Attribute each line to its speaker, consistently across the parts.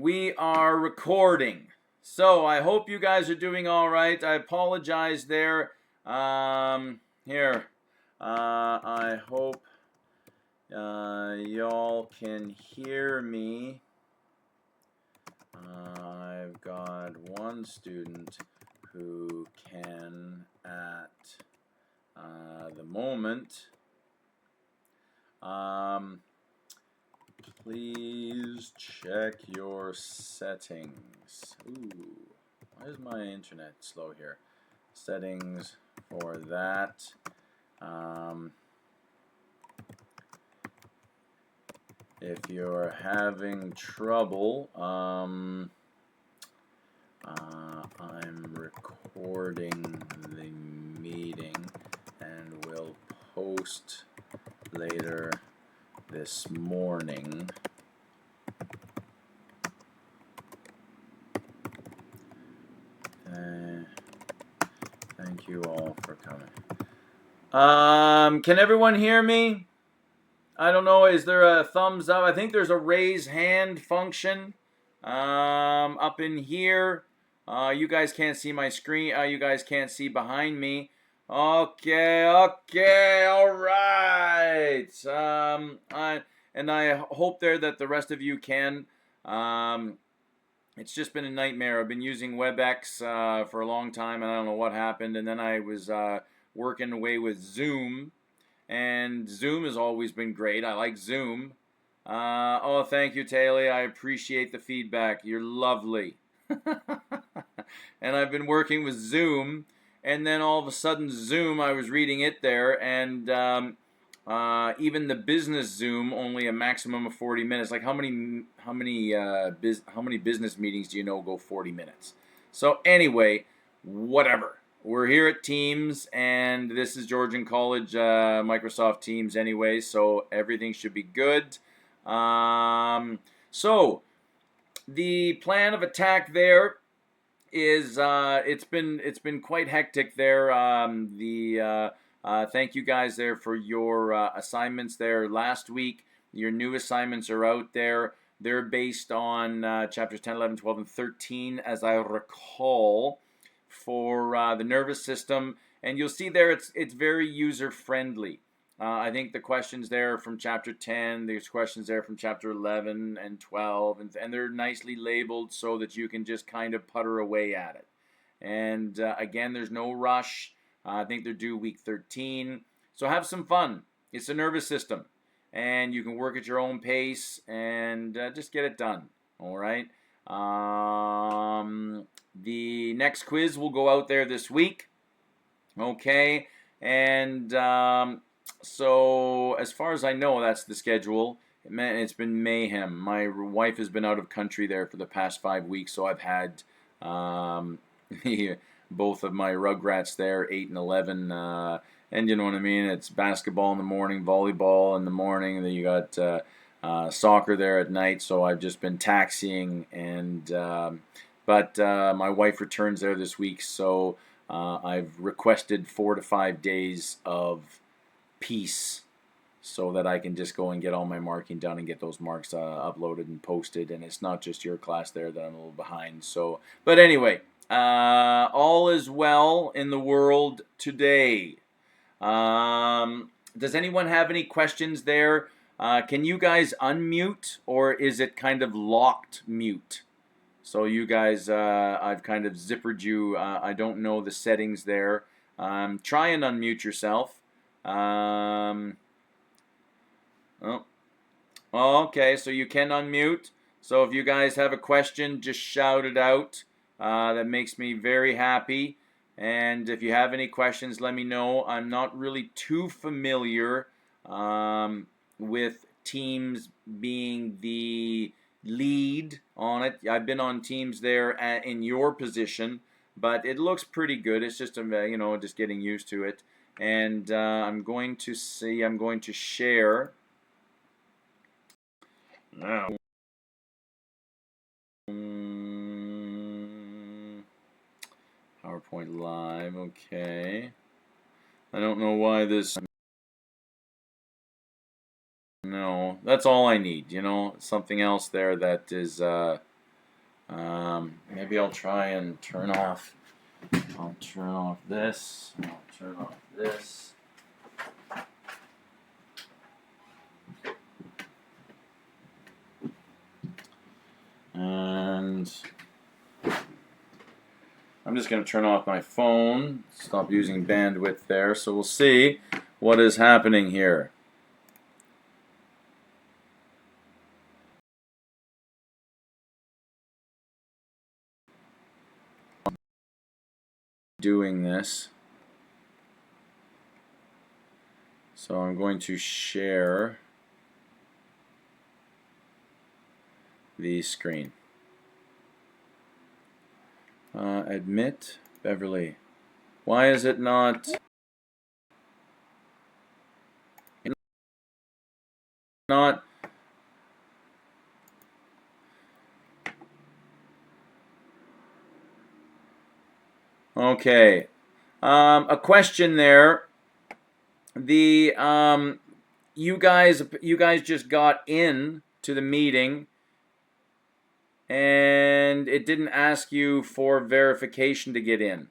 Speaker 1: we are recording. So I hope you guys are doing all right. I apologize there. I hope y'all can hear me. I've got one student who can at the moment. Please check your settings. Ooh, why is my internet slow here? Settings for that. If you're having trouble, I'm recording the meeting and will post later this morning. Thank you all for coming. Can everyone hear me? I don't know, is there a thumbs up? I think there's a raise hand function up in here. You guys can't see my screen. You guys can't see behind me. Okay, all right. I hope there that the rest of you can. It's just been a nightmare. I've been using WebEx for a long time, and I don't know what happened. And then I was working away with Zoom. And Zoom has always been great. I like Zoom. Oh, thank you, Taylor. I appreciate the feedback. You're lovely. And I've been working with Zoom, and then all of a sudden Zoom, I was reading it there, and even the business Zoom, only a maximum of 40 minutes. Like how many business meetings do you know go 40 minutes? So anyway, whatever. We're here at Teams, and this is Georgian College Microsoft Teams anyway, so everything should be good. So the plan of attack there is it's been quite hectic there. Thank you guys there for your assignments there last week. Your new assignments are out there. They're based on chapters 10, 11, 12, and 13, as I recall, for the nervous system, and you'll see there it's very user friendly. I think the questions there from chapter 10, there's questions there from chapter 11 and 12, and they're nicely labeled so that you can just kind of putter away at it. And again, there's no rush. I think they're due week 13, so have some fun. It's a nervous system, and you can work at your own pace and just get it done. All right. The next quiz will go out there this week. Okay, and so as far as I know, that's the schedule. Man, it's been mayhem. My wife has been out of country there for the past 5 weeks, so I've had both of my rugrats there, 8 and 11, and you know what I mean. It's basketball in the morning, volleyball in the morning, and then you got soccer there at night. So I've just been taxiing, and but my wife returns there this week, so I've requested 4 to 5 days of peace so that I can just go and get all my marking done and get those marks uploaded and posted. And it's not just your class there that I'm a little behind. So, but anyway, all is well in the world today. Does anyone have any questions there? Can you guys unmute, or is it kind of locked mute? So you guys, I've kind of zippered you. I don't know the settings there. Try and unmute yourself. Okay, so you can unmute. So if you guys have a question, just shout it out. That makes me very happy. And if you have any questions, let me know. I'm not really too familiar with Teams being the lead on it. I've been on Teams there in your position, but it looks pretty good. It's just just getting used to it. And I'm going to share now. PowerPoint Live, okay. I don't know why this. No, that's all I need, something else there that is Maybe I'll try and turn off. I'll turn off this. I'll turn off this. And I'm just going to turn off my phone, stop using bandwidth there, so we'll see what is happening here. Doing this. So I'm going to share the screen. Admit Beverly. Why is it not okay? A question there. The you guys just got in to the meeting, and it didn't ask you for verification to get in.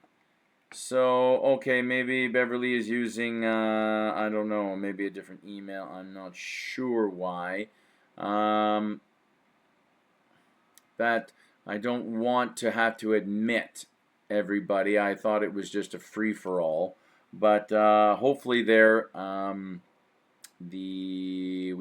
Speaker 1: So, okay, maybe Beverly is using, I don't know, maybe a different email. I'm not sure why. That I don't want to have to admit everybody. I thought it was just a free-for-all. But hopefully there, we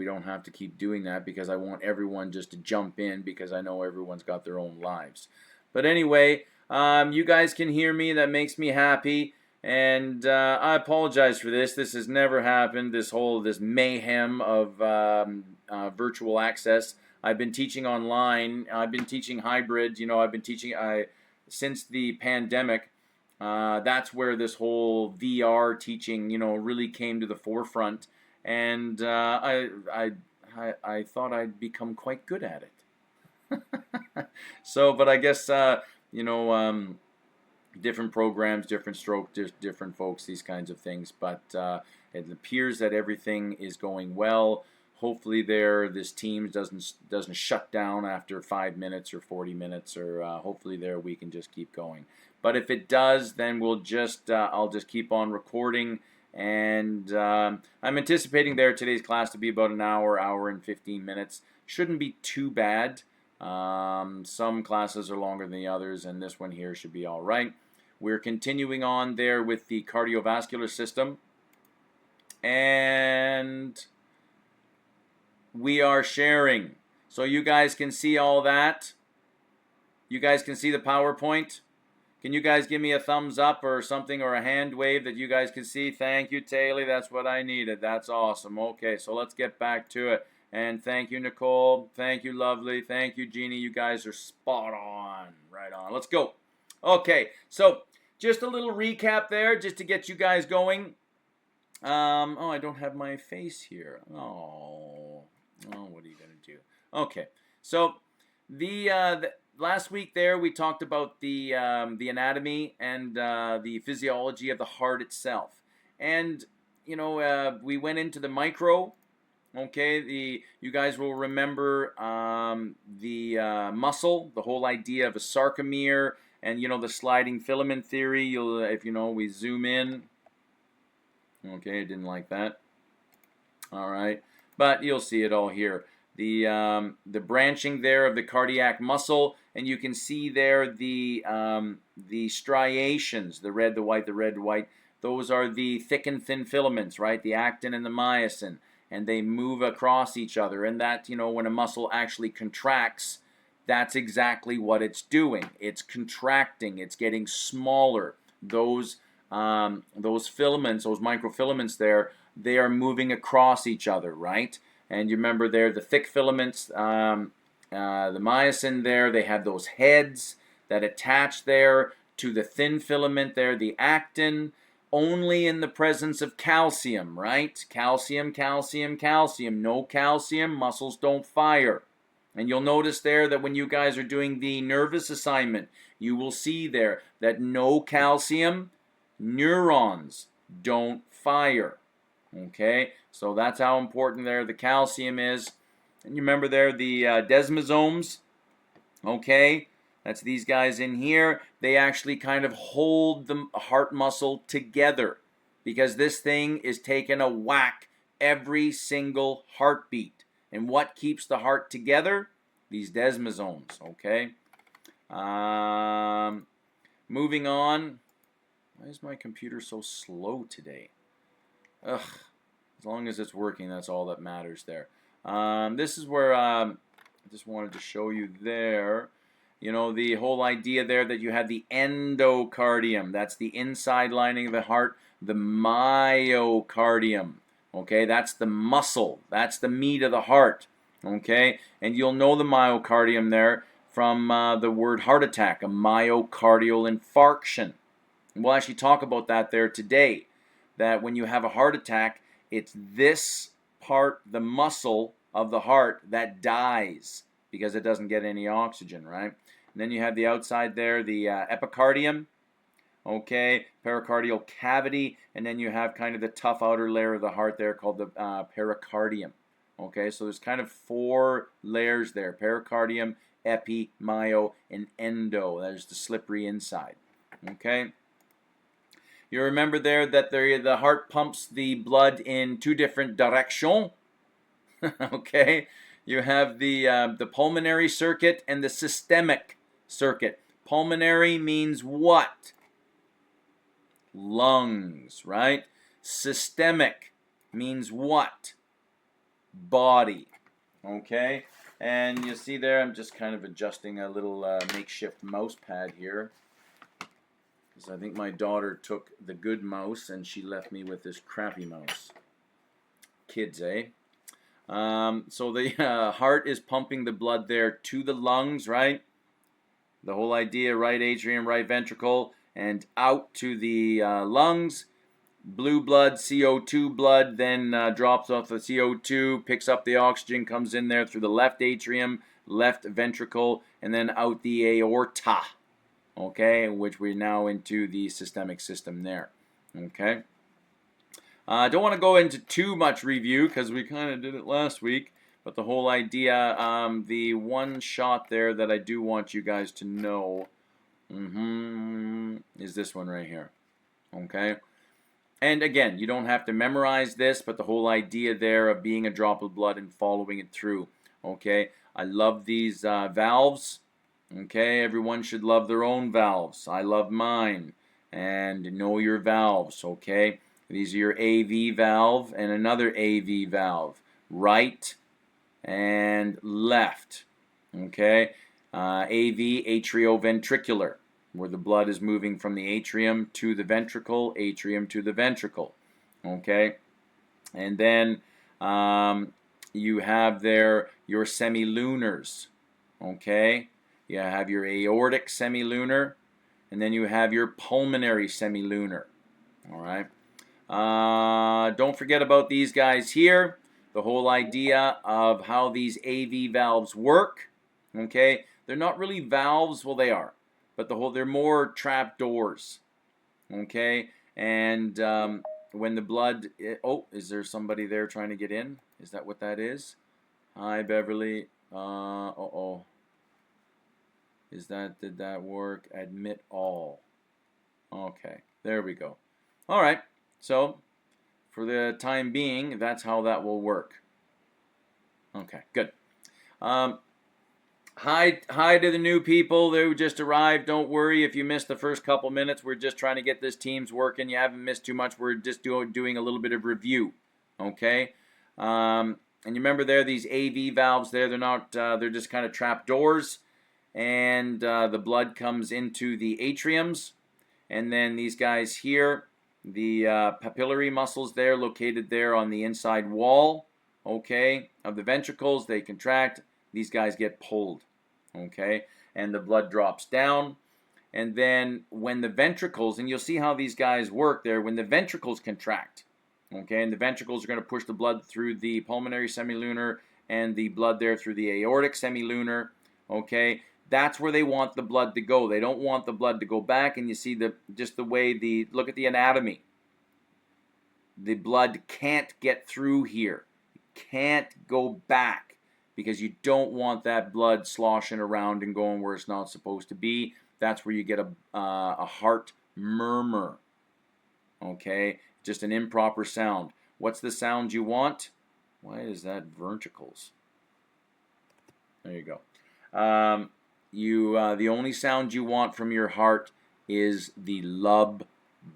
Speaker 1: don't have to keep doing that, because I want everyone just to jump in, because I know everyone's got their own lives. But anyway, you guys can hear me. That makes me happy. And I apologize for this. This has never happened, this mayhem of virtual access. I've been teaching online. I've been teaching hybrid. You know, I've been teaching since the pandemic. That's where this whole VR teaching, you know, really came to the forefront. And I thought I'd become quite good at it. So, but I guess you know, different programs, different strokes, different folks, these kinds of things. But it appears that everything is going well. Hopefully, this Teams doesn't shut down after 5 minutes or 40 minutes, or hopefully we can just keep going. But if it does, then we'll just I'll just keep on recording. And I'm anticipating today's class to be about an hour and 15 minutes. Shouldn't be too bad. Some classes are longer than the others, and this one here should be all right. We're continuing on there with the cardiovascular system, and we are sharing. So you guys can see all that. You guys can see the PowerPoint. Can you guys give me a thumbs up or something, or a hand wave that you guys can see? Thank you, Taylor. That's what I needed. That's awesome. Okay, so let's get back to it. And thank you, Nicole. Thank you, Lovely. Thank you, Jeannie. You guys are spot on. Right on. Let's go. Okay, so just a little recap there, just to get you guys going. Oh, I don't have my face here. Oh, what are you going to do? Okay, so the last week there we talked about the anatomy and the physiology of the heart itself, and you know, we went into the micro. Okay, you guys will remember the muscle, the whole idea of a sarcomere, and you know, the sliding filament theory. If you know, we zoom in. Okay, I didn't like that. All right, but you'll see it all here. The branching there of the cardiac muscle, and you can see there the striations, the red, the white, the red, white. Those are the thick and thin filaments, right? The actin and the myosin, and they move across each other. And that, you know, when a muscle actually contracts, that's exactly what it's doing. It's contracting. It's getting smaller. Those filaments, those microfilaments there, they are moving across each other, right? And you remember there, the thick filaments, the myosin there, they have those heads that attach there to the thin filament there, the actin, only in the presence of calcium, right? Calcium, calcium, calcium. No calcium, muscles don't fire. And you'll notice there that when you guys are doing the nervous assignment, you will see there that no calcium, neurons don't fire. Okay, so that's how important there the calcium is. And you remember there the desmosomes. Okay, That's these guys in here. They actually kind of hold the heart muscle together because this thing is taking a whack every single heartbeat. And what keeps the heart together? These desmosomes, okay? Moving on. Why is my computer so slow today? Ugh. As long as it's working, that's all that matters there. This is where I just wanted to show you there. You know, the whole idea there that you have the endocardium. That's the inside lining of the heart. The myocardium. Okay, that's the muscle. That's the meat of the heart. Okay, and you'll know the myocardium there from the word heart attack, a myocardial infarction. And we'll actually talk about that there today. That when you have a heart attack, it's this part, the muscle of the heart, that dies because it doesn't get any oxygen, right? And then you have the outside there, the epicardium, okay, pericardial cavity, and then you have kind of the tough outer layer of the heart there called the pericardium. Okay, so there's kind of 4 layers there: pericardium, epi, myo, and endo. There's the slippery inside. Okay. You remember there that the heart pumps the blood in 2 different directions. Okay, you have the pulmonary circuit and the systemic circuit. Pulmonary means what? Lungs, right? Systemic means what? Body. Okay, and you see there, I'm just kind of adjusting a little makeshift mouse pad here. I think my daughter took the good mouse and she left me with this crappy mouse. Kids, eh? So the heart is pumping the blood there to the lungs, right? The whole idea, right atrium, right ventricle, and out to the lungs. Blue blood, CO2 blood, then drops off the CO2, picks up the oxygen, comes in there through the left atrium, left ventricle, and then out the aorta. Okay, which we're now into the systemic system there. Okay, I don't want to go into too much review because we kind of did it last week, but the whole idea, the one shot there that I do want you guys to know is this one right here. Okay, and again, you don't have to memorize this, but the whole idea there of being a drop of blood and following it through. Okay, I love these valves. Okay, everyone should love their own valves. I love mine. And know your valves, okay? These are your AV valve and another AV valve. Right and left. Okay? AV, atrioventricular, where the blood is moving from the atrium to the ventricle, atrium to the ventricle. Okay? And then you have there your semilunars. Okay? You have your aortic semilunar, and then you have your pulmonary semilunar. All right. Don't forget about these guys here. The whole idea of how these AV valves work. Okay, they're not really valves. Well, they are, but they're more trap doors. Okay, and when the blood. Oh, is there somebody there trying to get in? Is that what that is? Hi, Beverly. Uh-oh. Did that work? Admit all. Okay, there we go. All right, so for the time being, that's how that will work. Okay, good. Hi to the new people who just arrived. Don't worry if you missed the first couple minutes. We're just trying to get this Teams working. You haven't missed too much. We're just doing a little bit of review. Okay. And you remember there, these AV valves there, they're not, they're just kind of trap doors. And the blood comes into the atriums, and then these guys here, the papillary muscles there, located there on the inside wall, okay, of the ventricles, they contract, these guys get pulled, okay, and the blood drops down, and then when the ventricles, and you'll see how these guys work there, when the ventricles contract, okay, and the ventricles are going to push the blood through the pulmonary semilunar and the blood there through the aortic semilunar, okay. That's where they want the blood to go. They don't want the blood to go back, and you see just the way look at the anatomy. The blood can't get through here. It can't go back. because you don't want that blood sloshing around and going where it's not supposed to be. That's where you get a heart murmur. Okay, just an improper sound. What's the sound you want? Why is that ventricles? There you go. The only sound you want from your heart is the lub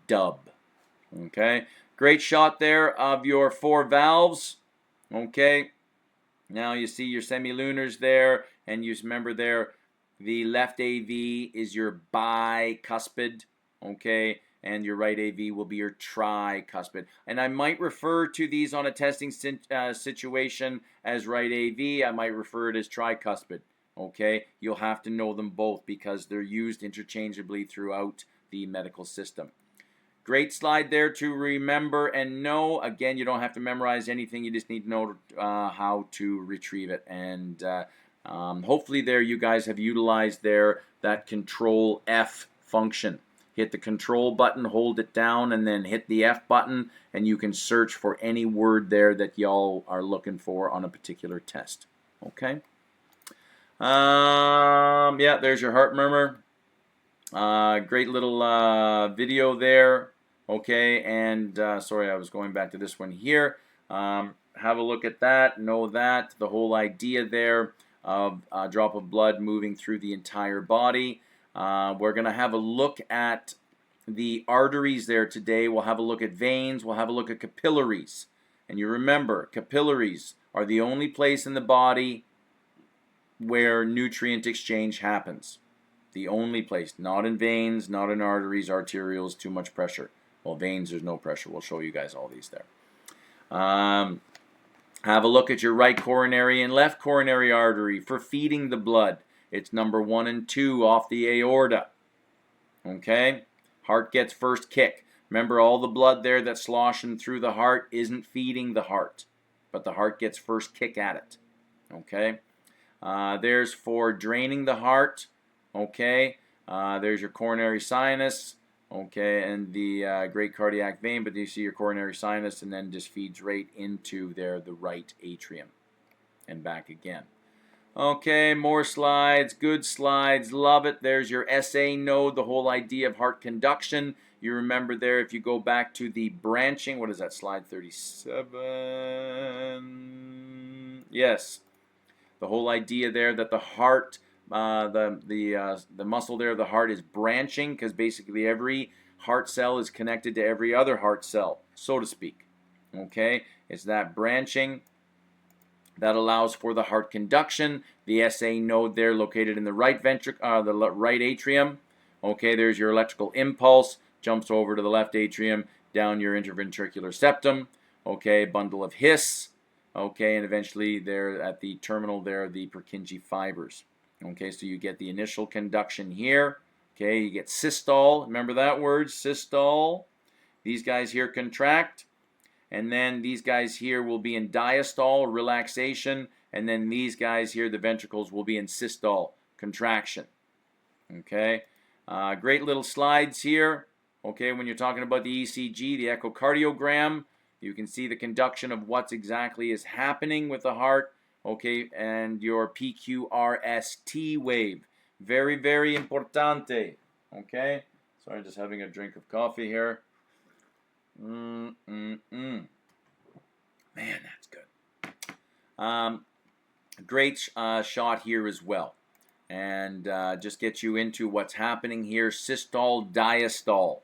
Speaker 1: dub. Okay, great shot there of your 4 valves. Okay, now you see your semilunars there, and you remember there, the left AV is your bicuspid. Okay, and your right AV will be your tricuspid. And I might refer to these on a testing situation as right AV. I might refer it as tricuspid. Okay, you'll have to know them both because they're used interchangeably throughout the medical system. Great slide there to remember and know. Again, you don't have to memorize anything. You just need to know how to retrieve it. And hopefully there you guys have utilized there that Control F function. Hit the control button, hold it down, and then hit the F button, and you can search for any word there that y'all are looking for on a particular test. Okay? Yeah, there's your heart murmur. Great little video there. Okay, and sorry, I was going back to this one here. Have a look at that. Know that. The whole idea there of a drop of blood moving through the entire body. We're going to have a look at the arteries there today. We'll have a look at veins. We'll have a look at capillaries. And you remember, capillaries are the only place in the body where nutrient exchange happens. The only place. Not in veins, not in arteries, arterioles, too much pressure. Well, veins, there's no pressure. We'll show you guys all these there. Have a look at your right coronary and left coronary artery for feeding the blood. It's number 1 and 2 off the aorta. Okay? Heart gets first kick. Remember, all the blood there that's sloshing through the heart isn't feeding the heart, but the heart gets first kick at it. Okay? There's for draining the heart. Okay? There's your coronary sinus. Okay, and the great cardiac vein, but you see your coronary sinus, and then just feeds right into there the right atrium and back again. Okay, more slides, good slides, love it. There's your SA node, the whole idea of heart conduction. You remember there, if you go back to the branching, what is that, slide 37? Yes, the whole idea there that the heart, the muscle there, the heart is branching because basically every heart cell is connected to every other heart cell, so to speak. Okay, it's that branching that allows for the heart conduction. The SA node there located in the right the right atrium. Okay, there's your electrical impulse, jumps over to the left atrium, down your interventricular septum. Okay, bundle of His. Okay, and eventually there at the terminal there, the Purkinje fibers. Okay, so you get the initial conduction here. Okay, you get systole. Remember that word, systole. These guys here contract. And then these guys here will be in diastole, relaxation. And then these guys here, the ventricles, will be in systole, contraction. Okay, great little slides here. Okay, when you're talking about the ECG, the echocardiogram, you can see the conduction of what exactly is happening with the heart. Okay, and your PQRST wave. Very, very importante. Okay, sorry, just having a drink of coffee here. Man, that's good. Great shot here as well. And just get you into what's happening here. Systole, diastole.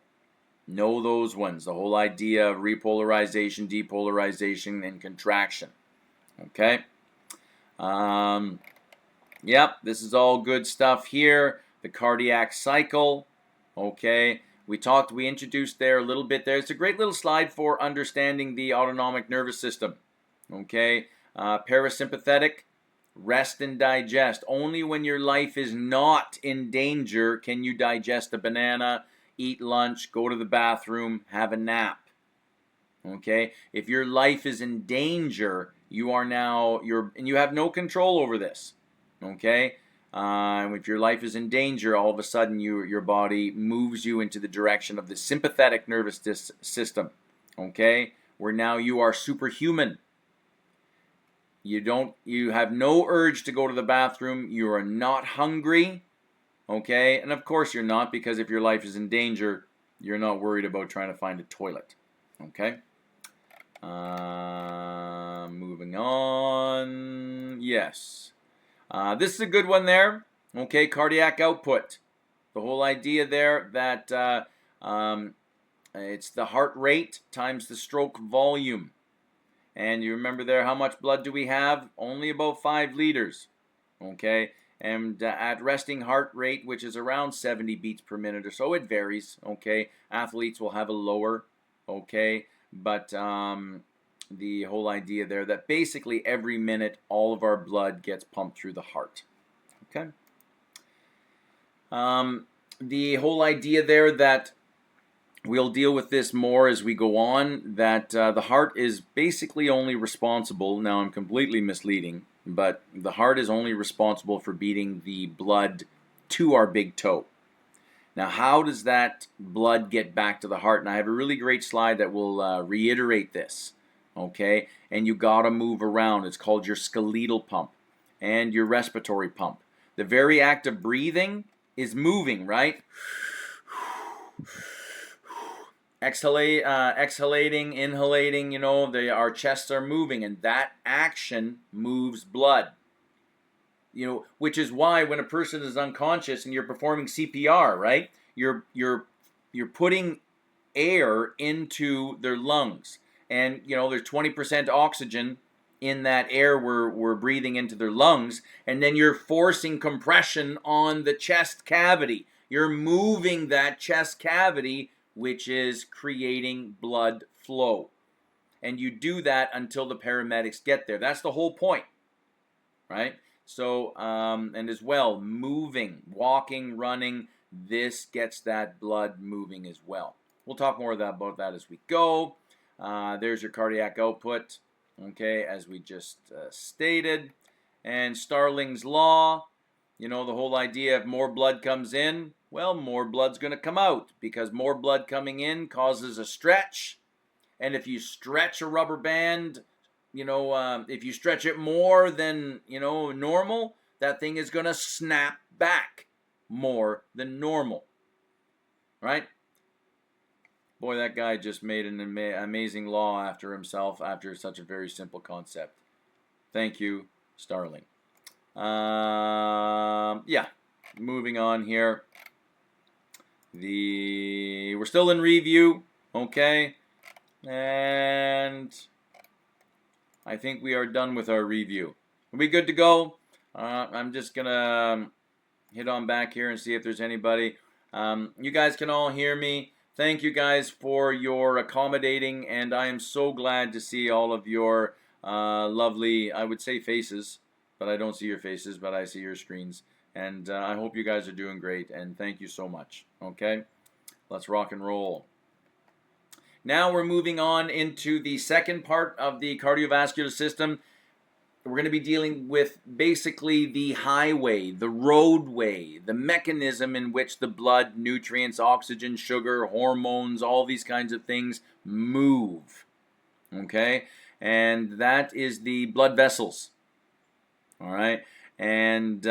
Speaker 1: Know those ones. The whole idea of repolarization, depolarization, and contraction. Okay. Yep, this is all good stuff here. The cardiac cycle. Okay. We introduced there a little bit there. It's a great little slide for understanding the autonomic nervous system. Okay. Parasympathetic, rest and digest. Only when your life is not in danger can you digest a banana, eat lunch, go to the bathroom, have a nap. Okay. If your life is in danger, you have no control over this. Okay. If your life is in danger, all of a sudden your body moves you into the direction of the sympathetic nervous system, okay, where now you are superhuman. You have no urge to go to the bathroom. You are not hungry, okay? And of course you're not, because if your life is in danger, you're not worried about trying to find a toilet, okay? Moving on. Yes. This is a good one there. Okay, cardiac output. The whole idea there that it's the heart rate times the stroke volume. And you remember there, how much blood do we have? Only about 5 liters. Okay, and at resting heart rate, which is around 70 beats per minute or so, it varies. Okay, athletes will have a lower. Okay, but the whole idea there that basically every minute all of our blood gets pumped through the heart. Okay. The whole idea there that we'll deal with this more as we go on, that the heart is basically only responsible, now I'm completely misleading, but the heart is only responsible for beating the blood to our big toe. Now, how does that blood get back to the heart? And I have a really great slide that will reiterate this, okay? And you gotta move around. It's called your skeletal pump and your respiratory pump. The very act of breathing is moving, right? Exhalating, inhalating, our chests are moving, and that action moves blood. Which is why when a person is unconscious and you're performing CPR, right? You're putting air into their lungs, and there's 20% oxygen in that air we're breathing into their lungs, and then you're forcing compression on the chest cavity. You're moving that chest cavity, which is creating blood flow. And you do that until the paramedics get there. That's the whole point, right? So, and as well, moving, walking, running, this gets that blood moving as well. We'll talk more about that as we go. There's your cardiac output, okay, as we just stated. And Starling's law, the whole idea of more blood comes in, well, more blood's going to come out, because more blood coming in causes a stretch. And if you stretch a rubber band, if you stretch it more than, normal, that thing is going to snap back more than normal, right? Boy, that guy just made an amazing law after himself after such a very simple concept. Thank you, Starling. Yeah, moving on here. We're still in review, okay? And I think we are done with our review. Are we good to go? I'm just gonna hit on back here and see if there's anybody. You guys can all hear me. Thank you guys for your accommodating, and I am so glad to see all of your lovely, I would say faces, but I don't see your faces, but I see your screens. And I hope you guys are doing great, and thank you so much. Okay, let's rock and roll. Now we're moving on into the second part of the cardiovascular system. We're going to be dealing with basically the highway, the roadway, the mechanism in which the blood, nutrients, oxygen, sugar, hormones, all these kinds of things move. Okay, and that is the blood vessels. All right. And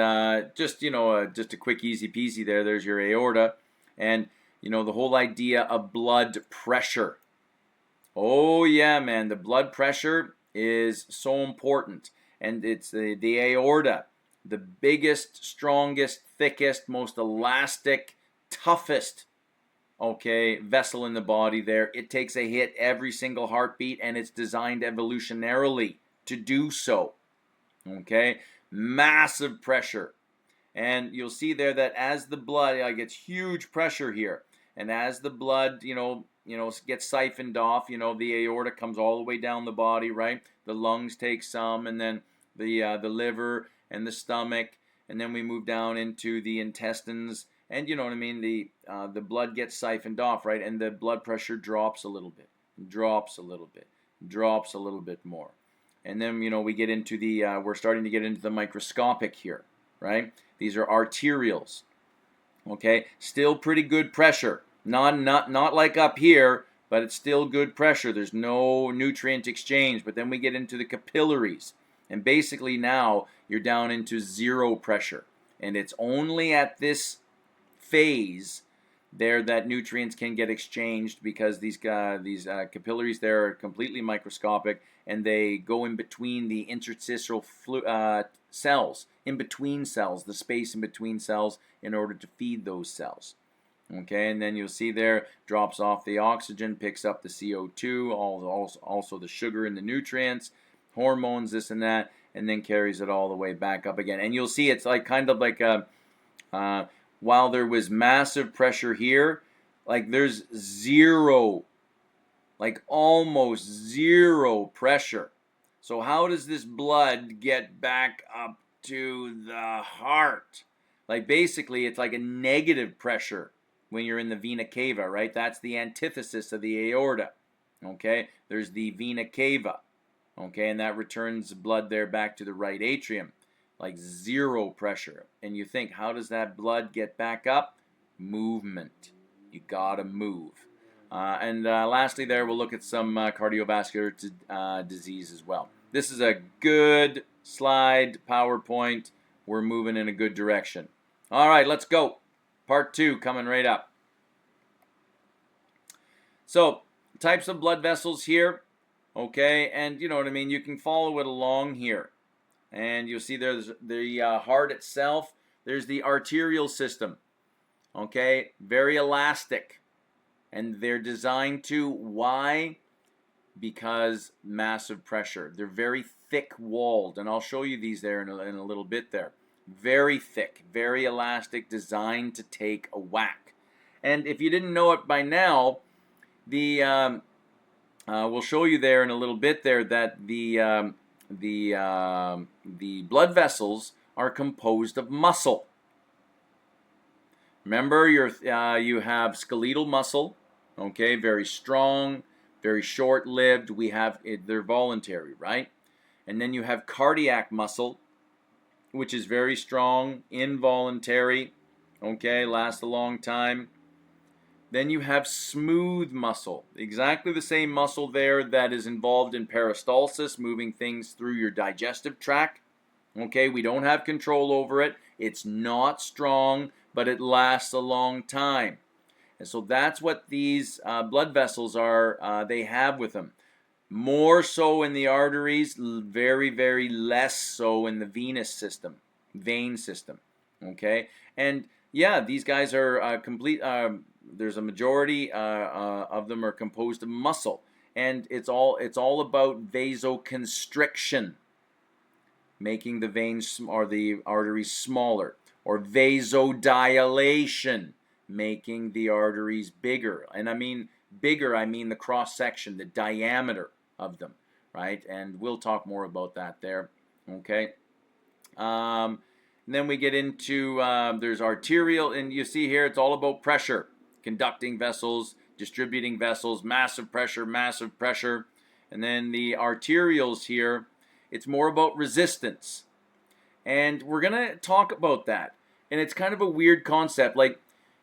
Speaker 1: just a quick easy peasy there. There's your aorta. And, the whole idea of blood pressure. Oh, yeah, man. The blood pressure is so important. And it's the aorta. The biggest, strongest, thickest, most elastic, toughest, vessel in the body there. It takes a hit every single heartbeat, and it's designed evolutionarily to do so. Okay? Massive pressure, and you'll see there that as the blood gets huge pressure here, and as the blood gets siphoned off, the aorta comes all the way down the body, right? The lungs take some, and then the liver and the stomach, and then we move down into the intestines, and the blood gets siphoned off, right? And the blood pressure drops a little bit, drops a little bit, drops a little bit more. And then, we get into we're starting to get into the microscopic here, right? These are arterioles, okay? Still pretty good pressure. Not like up here, but it's still good pressure. There's no nutrient exchange. But then we get into the capillaries, And basically now you're down into zero pressure. And it's only at this phase there that nutrients can get exchanged, because these capillaries there are completely microscopic, and they go in between the interstitial cells, in between cells, the space in between cells, in order to feed those cells. Okay, and then you'll see there, drops off the oxygen, picks up the CO2, also the sugar and the nutrients, hormones, this and that, and then carries it all the way back up again. And you'll see it's like kind of like a while there was massive pressure here, like there's zero, like almost zero pressure. So how does this blood get back up to the heart? Like basically it's like a negative pressure when you're in the vena cava, right? That's the antithesis of the aorta. Okay, there's the vena cava. Okay, and that returns blood there back to the right atrium. Like zero pressure. And you think, how does that blood get back up? Movement. You gotta move. And lastly there, we'll look at some cardiovascular disease as well. This is a good slide, PowerPoint. We're moving in a good direction. All right, let's go. Part 2 coming right up. So, types of blood vessels here. Okay, and you know what I mean, you can follow it along here. And you'll see there's the heart itself. There's the arterial system. Okay, very elastic. And they're designed to, why? Because massive pressure. They're very thick walled. And I'll show you these there in a little bit there. Very thick, very elastic, designed to take a whack. And if you didn't know it by now, we'll show you there in a little bit there that the blood vessels are composed of muscle. Remember, you have skeletal muscle, okay, very strong, very short-lived. They're voluntary, right? And then you have cardiac muscle, which is very strong, involuntary, okay, lasts a long time. Then you have smooth muscle, exactly the same muscle there that is involved in peristalsis, moving things through your digestive tract. Okay, we don't have control over it. It's not strong, but it lasts a long time. And so that's what these blood vessels are, they have with them. More so in the arteries, very, very less so in the venous system, vein system. Okay, and yeah, these guys are complete. There's a majority of them are composed of muscle, and it's all about vasoconstriction, making the veins or the arteries smaller, or vasodilation, making the arteries bigger. And I mean bigger, I mean the cross section, the diameter of them, right? And we'll talk more about that there. Okay. And then we get into there's arterial, and you see here it's all about pressure. Conducting vessels, distributing vessels, massive pressure, and then the arterioles here, it's more about resistance, and we're gonna talk about that. And it's kind of a weird concept, like,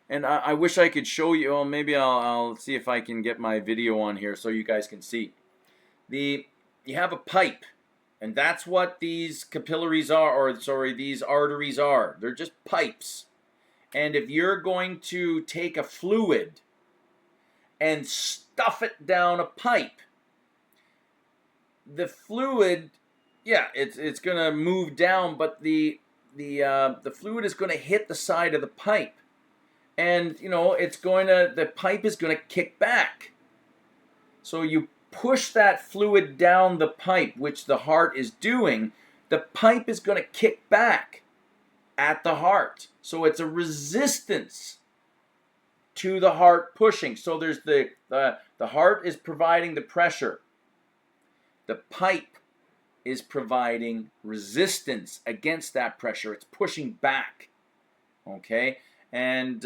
Speaker 1: and I wish I could show you. Well, maybe I'll see if I can get my video on here so you guys can see. You have a pipe, and that's what these capillaries are, or sorry, these arteries are. They're just pipes. And if you're going to take a fluid and stuff it down a pipe, the fluid, yeah, it's going to move down, but the fluid is going to hit the side of the pipe, and you know the pipe is going to kick back. So you push that fluid down the pipe, which the heart is doing. The pipe is going to kick back at the heart. So it's a resistance to the heart pushing. So there's the heart is providing the pressure. The pipe is providing resistance against that pressure. It's pushing back. Okay? And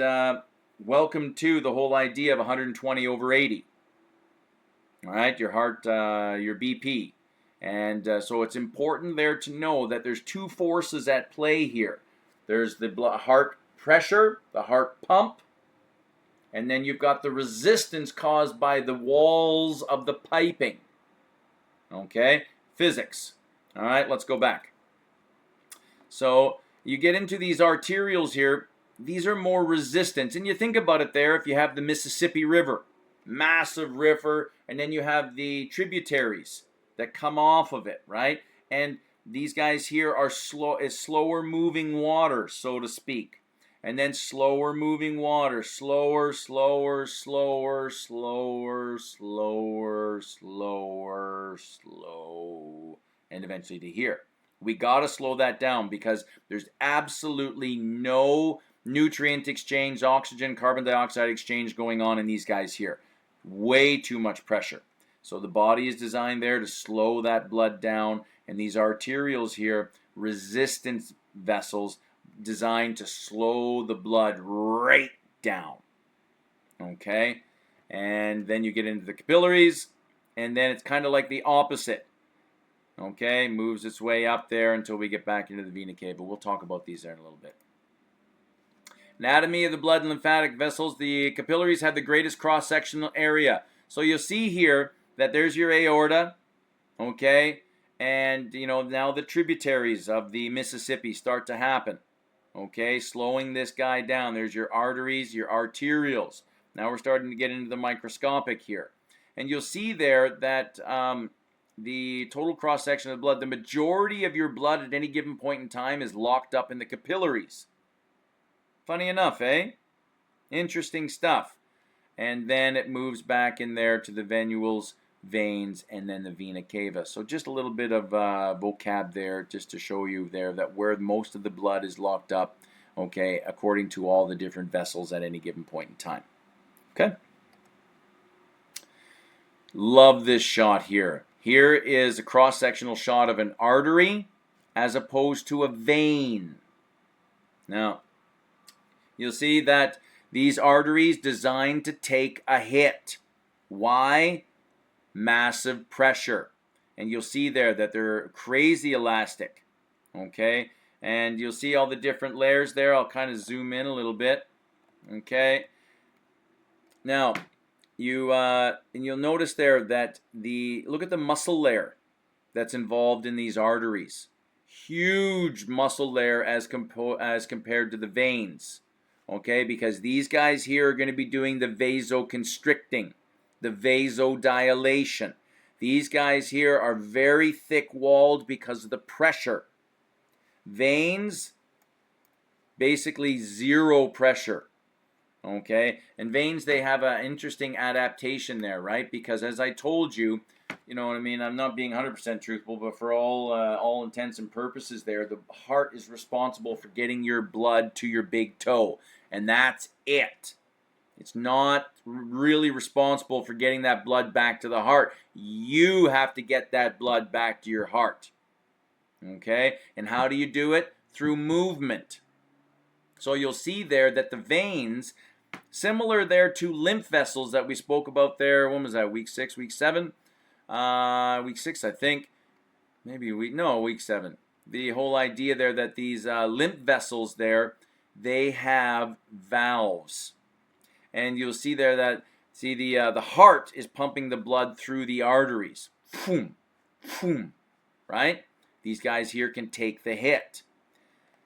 Speaker 1: welcome to the whole idea of 120/80. All right? Your heart, your BP. And so it's important there to know that there's two forces at play here. There's the heart pressure, the heart pump, and then you've got the resistance caused by the walls of the piping. Okay? Physics. All right, let's go back. So you get into these arterioles here. These are more resistant. And you think about it there, if you have the Mississippi River, massive river, and then you have the tributaries that come off of it, right? And these guys here are slower moving water, so to speak. And then slower moving water, slower, slower, slower, slower, slower, slower, slow, and eventually to here. We got to slow that down because there's absolutely no nutrient exchange, oxygen, carbon dioxide exchange going on in these guys here. Way too much pressure. So the body is designed there to slow that blood down, and these arterioles here, resistance vessels designed to slow the blood right down. Okay? And then you get into the capillaries, and then it's kind of like the opposite. Okay, moves its way up there until we get back into the vena cava. We'll talk about these there in a little bit. Anatomy of the blood and lymphatic vessels. The capillaries have the greatest cross-sectional area. So you'll see here that there's your aorta, okay? And, now the tributaries of the Mississippi start to happen, okay? Slowing this guy down. There's your arteries, your arterioles. Now we're starting to get into the microscopic here. And you'll see there that the total cross-section of the blood, the majority of your blood at any given point in time is locked up in the capillaries. Funny enough, eh? Interesting stuff. And then it moves back in there to the venules, veins, and then the vena cava. So just a little bit of vocab there just to show you there that where most of the blood is locked up, okay, according to all the different vessels at any given point in time. Okay? Love this shot here. Here is a cross-sectional shot of an artery as opposed to a vein. Now, you'll see that these arteries designed to take a hit. Why? Massive pressure. And you'll see there that they're crazy elastic. Okay? And you'll see all the different layers there. I'll kind of zoom in a little bit. Okay? Now, and you'll notice there that look at the muscle layer that's involved in these arteries. Huge muscle layer as compared to the veins. Okay, because these guys here are going to be doing the vasoconstricting, the vasodilation. These guys here are very thick-walled because of the pressure. Veins, basically zero pressure. Okay, and veins, they have an interesting adaptation there, right? Because as I told you, you know what I mean, I'm not being 100% truthful, but for all intents and purposes there, the heart is responsible for getting your blood to your big toe, and that's it. It's not really responsible for getting that blood back to the heart. You have to get that blood back to your heart. Okay, and how do you do it? Through movement. So you'll see there that the veins, similar there to lymph vessels that we spoke about there, when was that, week 6, week 7? Week 6, I think. Maybe week 7. The whole idea there that these lymph vessels there, they have valves. And you'll see there that, the heart is pumping the blood through the arteries. Boom, boom, right? These guys here can take the hit.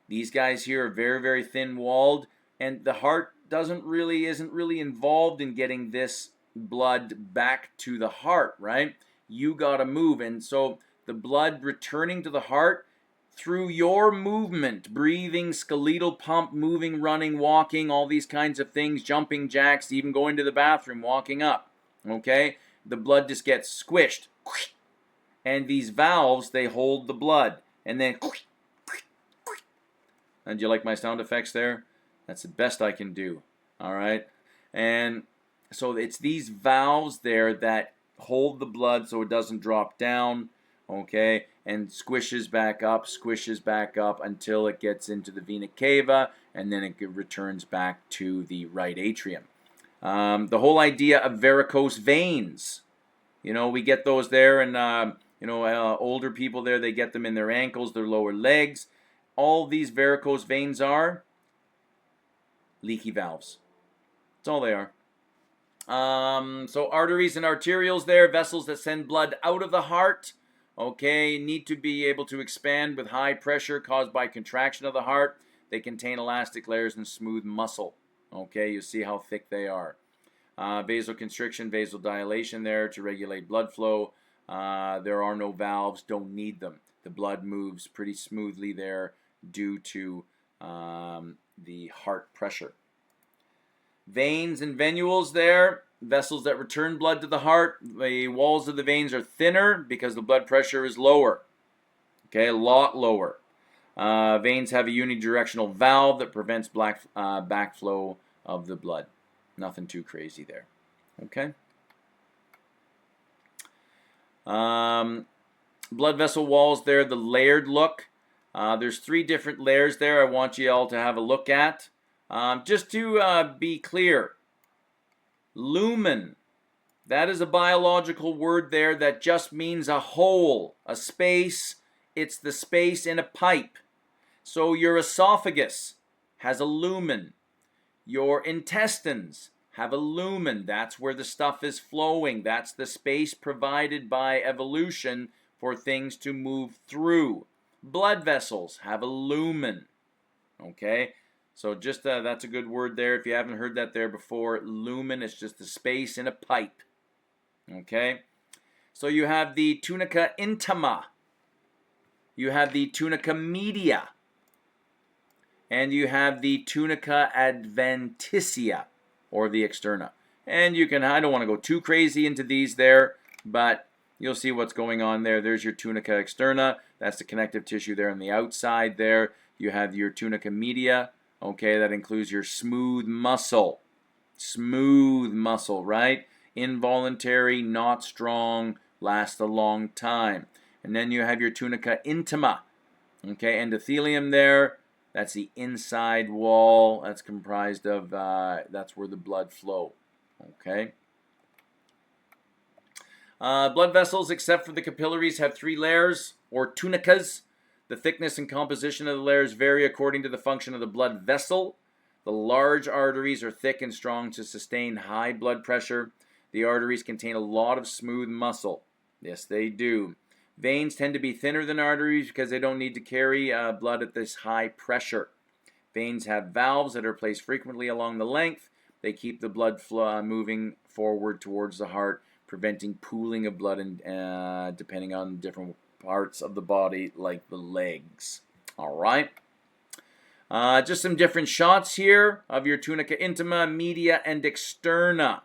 Speaker 1: These guys here are very, very thin-walled, and the heart isn't really involved in getting this blood back to the heart, right? You got to move, and so the blood returning to the heart through your movement, breathing, skeletal pump, moving, running, walking, all these kinds of things, jumping jacks, even going to the bathroom, walking up, okay? The blood just gets squished, and these valves, they hold the blood, and then, and do you like my sound effects there? That's the best I can do, all right? And so it's these valves there that hold the blood so it doesn't drop down, okay, and squishes back up until it gets into the vena cava, and then it returns back to the right atrium. The whole idea of varicose veins, we get those there, and older people there, they get them in their ankles, their lower legs. All these varicose veins are leaky valves. That's all they are. So arteries and arterioles there, vessels that send blood out of the heart. okay, need to be able to expand with high pressure caused by contraction of the heart. They contain elastic layers and smooth muscle. Okay, you see how thick they are. Vasoconstriction, vasodilation there to regulate blood flow. There are no valves, don't need them. The blood moves pretty smoothly there due to the heart pressure. Veins and venules there, vessels that return blood to the heart. The walls of the veins are thinner because the blood pressure is lower. Okay, a lot lower. Veins have a unidirectional valve that prevents backflow of the blood. Nothing too crazy there. Okay. Blood vessel walls there, the layered look. There's 3 different layers there I want you all to have a look at. Just to be clear, lumen, that is a biological word there that just means a hole, a space. It's the space in a pipe. So your esophagus has a lumen. Your intestines have a lumen. That's where the stuff is flowing. That's the space provided by evolution for things to move through. Blood vessels have a lumen. Okay, so just that's a good word there. If you haven't heard that there before, lumen is just the space in a pipe. Okay, so you have the tunica intima. You have the tunica media. And you have the tunica adventitia, or the externa. And you can, I don't want to go too crazy into these there, but you'll see what's going on there. There's your tunica externa. That's the connective tissue there on the outside there. You have your tunica media. Okay, that includes your smooth muscle. Smooth muscle, right? Involuntary, not strong, lasts a long time. And then you have your tunica intima. Okay, endothelium there. That's the inside wall. That's comprised of, that's where the blood flow. Okay. Blood vessels, except for the capillaries, have 3 layers, or tunicas. The thickness and composition of the layers vary according to the function of the blood vessel. The large arteries are thick and strong to sustain high blood pressure. The arteries contain a lot of smooth muscle. Yes, they do. Veins tend to be thinner than arteries because they don't need to carry blood at this high pressure. Veins have valves that are placed frequently along the length. They keep the blood flow moving forward towards the heart, preventing pooling of blood and depending on different parts of the body, like the legs. All right. Just some different shots here of your tunica intima, media, and externa.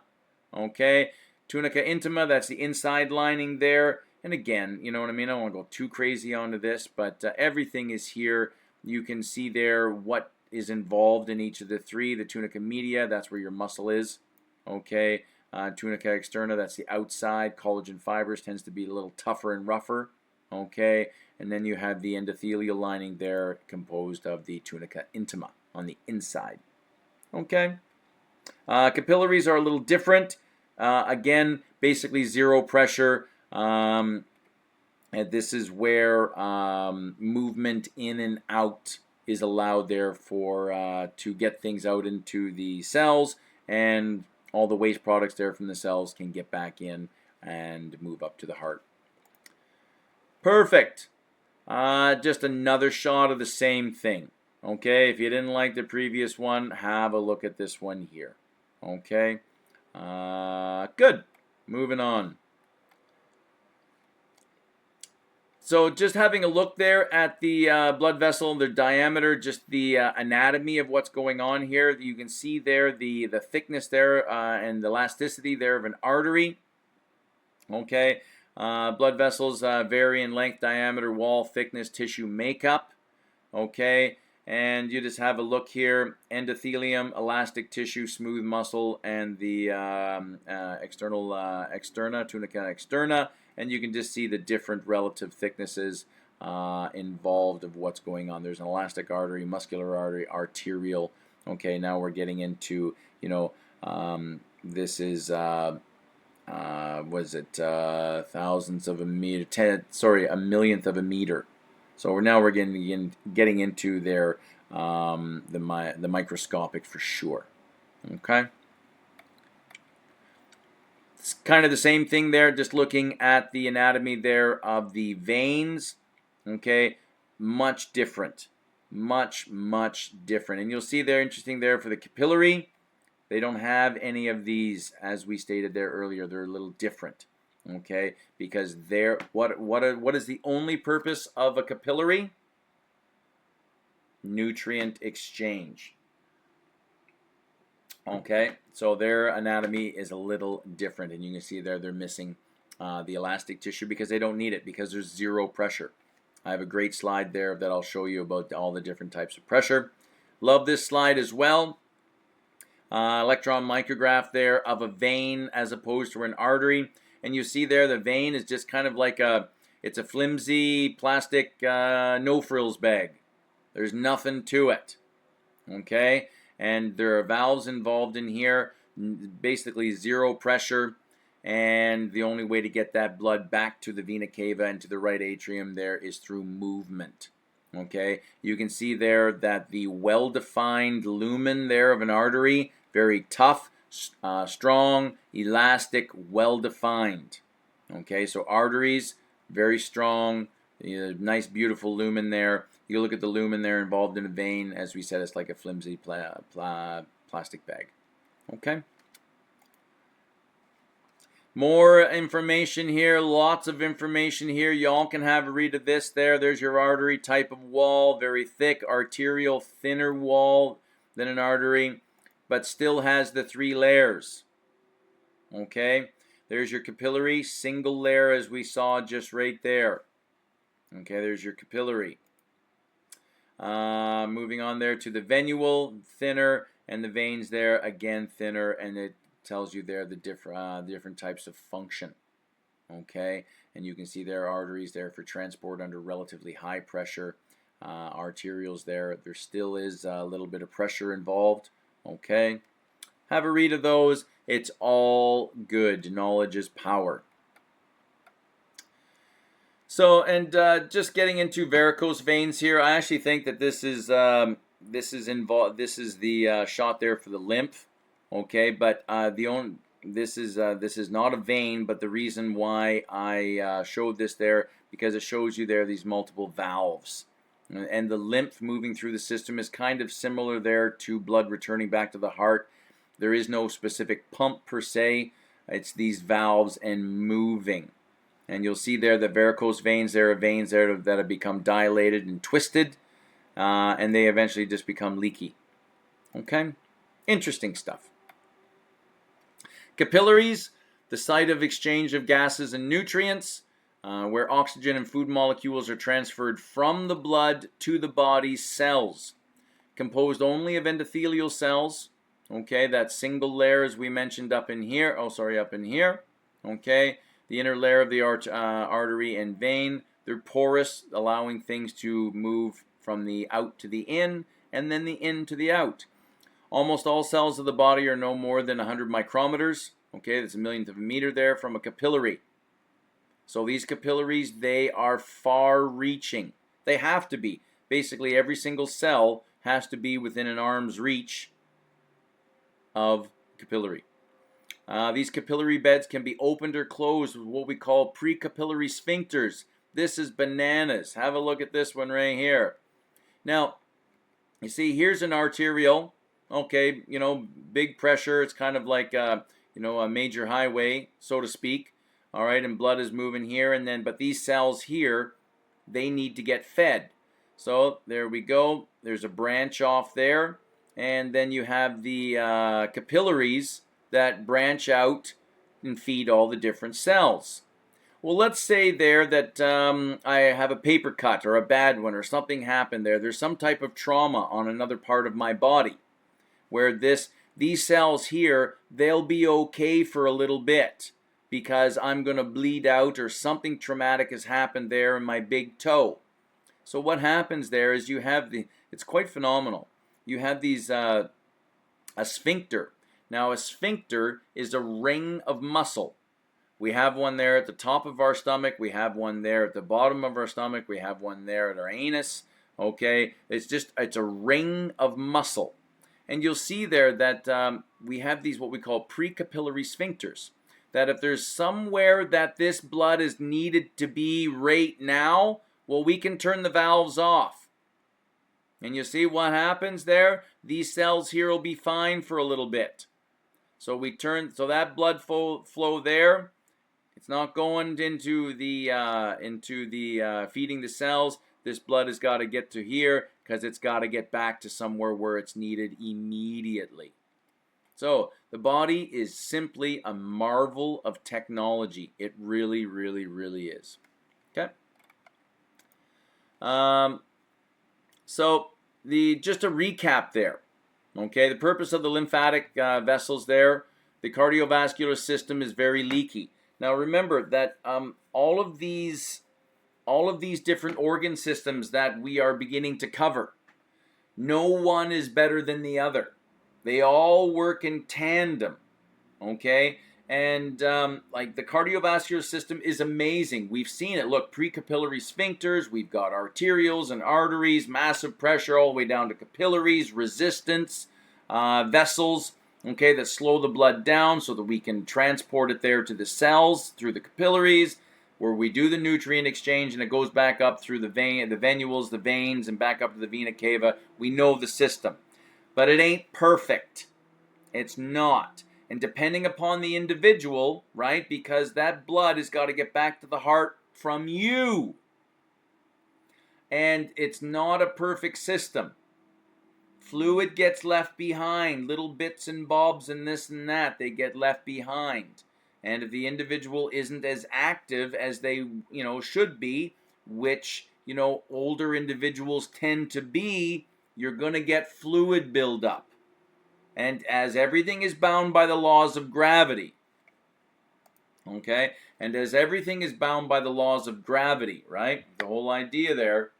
Speaker 1: Okay. Tunica intima, that's the inside lining there. And again, you know what I mean? I don't want to go too crazy onto this, but everything is here. You can see there what is involved in each of the 3. The tunica media, that's where your muscle is. Okay. Tunica externa, that's the outside. Collagen fibers tends to be a little tougher and rougher. Okay. And then you have the endothelial lining there, composed of the tunica intima on the inside. Okay. Capillaries are a little different. Again, basically 0 pressure. And this is where movement in and out is allowed there for to get things out into the cells, and all the waste products there from the cells can get back in and move up to the heart. Perfect. Just another shot of the same thing. Okay, if you didn't like the previous one, have a look at this one here. Okay, good. Moving on. So just having a look there at the blood vessel, the diameter, just the anatomy of what's going on here. You can see there the thickness there and the elasticity there of an artery. Okay, blood vessels vary in length, diameter, wall, thickness, tissue makeup. Okay, and you just have a look here: endothelium, elastic tissue, smooth muscle, and the external externa, tunica externa. And you can just see the different relative thicknesses involved of what's going on. There's an elastic artery, muscular artery, arterial. Okay, now we're getting into, you know, this is, was it thousandths of a meter, a millionth of a meter. So we're getting into their, the microscopic for sure. Okay. It's kind of the same thing there, just looking at the anatomy there of the veins. Okay, much different. Much different. And you'll see there, interesting there for the capillary, they don't have any of these, as we stated there earlier. They're a little different. Okay, because they're what is the only purpose of a capillary? Nutrient exchange. Okay, so their anatomy is a little different, and you can see there they're missing the elastic tissue because they don't need it, because there's zero pressure. I have a great slide there that I'll show you about all the different types of pressure. Love this slide as well. Electron micrograph there of a vein as opposed to an artery, and you see there the vein is just kind of like it's a flimsy plastic no frills bag. There's nothing to it. Okay, and there are valves involved in here, basically zero pressure, and the only way to get that blood back to the vena cava and to the right atrium there is through movement. Okay, you can see there that the well-defined lumen there of an artery, very tough, strong, elastic, well-defined. Okay, so arteries, very strong, nice beautiful lumen there. You look at the lumen there involved in a vein, as we said, it's like a flimsy plastic bag. Okay. More information here, lots of information here. Y'all can have a read of this there. There's your artery type of wall, very thick, arterial, thinner wall than an artery, but still has the 3 layers. Okay. There's your capillary, single layer as we saw just right there. Okay, there's your capillary. Moving on there to the venule, thinner, and the veins there, again thinner, and it tells you there the different types of function. Okay, and you can see there arteries there for transport under relatively high pressure. Arterioles there still is a little bit of pressure involved. Okay, have a read of those. It's all good. Knowledge is power. So, and just getting into varicose veins here, I actually think that this is the shot there for the lymph. Okay, but this is not a vein, but the reason why I showed this there, because it shows you there these multiple valves, and the lymph moving through the system is kind of similar there to blood returning back to the heart. There is no specific pump per se. It's these valves and moving. And you'll see there the varicose veins, there are veins there that have become dilated and twisted, and they eventually just become leaky. Okay? Interesting stuff. Capillaries, the site of exchange of gases and nutrients, where oxygen and food molecules are transferred from the blood to the body's cells. Composed only of endothelial cells. Okay, that single layer as we mentioned up in here. Up in here. Okay. The inner layer of the artery and vein, they're porous, allowing things to move from the out to the in, and then the in to the out. Almost all cells of the body are no more than 100 micrometers. Okay, that's a millionth of a meter there from a capillary. So these capillaries, they are far-reaching. They have to be. Basically, every single cell has to be within an arm's reach of capillary. These capillary beds can be opened or closed with what we call precapillary sphincters. This is bananas. Have a look at this one right here. Now, you see, here's an arteriole. Okay, big pressure. It's kind of like, a major highway, so to speak. All right, and blood is moving here, but these cells here, they need to get fed. So there we go. There's a branch off there, and then you have the capillaries that branch out and feed all the different cells. Well, let's say there that I have a paper cut or a bad one or something happened there. There's some type of trauma on another part of my body where these cells here, they'll be okay for a little bit because I'm going to bleed out or something traumatic has happened there in my big toe. So what happens there is you have it's quite phenomenal. You have these, a sphincter. Now, a sphincter is a ring of muscle. We have one there at the top of our stomach. We have one there at the bottom of our stomach. We have one there at our anus. Okay, it's a ring of muscle. And you'll see there that we have these what we call precapillary sphincters. that if there's somewhere that this blood is needed to be right now, well, we can turn the valves off. And you see what happens there? These cells here will be fine for a little bit. So that blood flow there, it's not going into the feeding the cells. This blood has got to get to here because it's got to get back to somewhere where it's needed immediately. So the body is simply a marvel of technology. It really, really, really is. Okay. So just a recap there. Okay, the purpose of the lymphatic vessels there, the cardiovascular system is very leaky. Now remember that all of these different organ systems that we are beginning to cover, no one is better than the other. They all work in tandem, okay? And like the cardiovascular system is amazing. We've seen it. Look, precapillary sphincters, we've got arterioles and arteries, massive pressure all the way down to capillaries, resistance, vessels, okay, that slow the blood down so that we can transport it there to the cells through the capillaries, where we do the nutrient exchange and it goes back up through the venules, the veins, and back up to the vena cava. We know the system. But it ain't perfect. It's not. And depending upon the individual, right, because that blood has got to get back to the heart from you. And it's not a perfect system. Fluid gets left behind. Little bits and bobs and this and that, they get left behind. And if the individual isn't as active as they, should be, which, older individuals tend to be, you're going to get fluid buildup. And as everything is bound by the laws of gravity, okay? And as everything is bound by the laws of gravity, right? The whole idea there,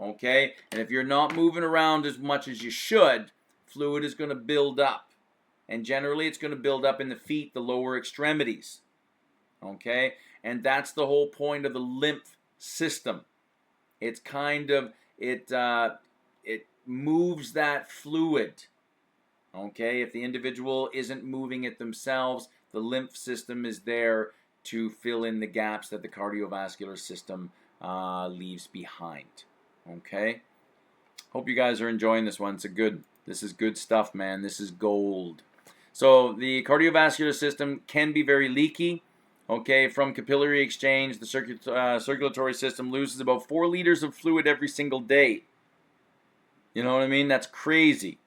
Speaker 1: okay? And if you're not moving around as much as you should, fluid is going to build up. And generally it's going to build up in the feet, the lower extremities, okay? And that's the whole point of the lymph system. It's kind of, it moves that fluid. Okay, if the individual isn't moving it themselves, the lymph system is there to fill in the gaps that the cardiovascular system leaves behind. Okay, hope you guys are enjoying this one. This is good stuff, man. This is gold. So the cardiovascular system can be very leaky. Okay, from capillary exchange, the circulatory system loses about 4 liters of fluid every single day. You know what I mean? That's crazy.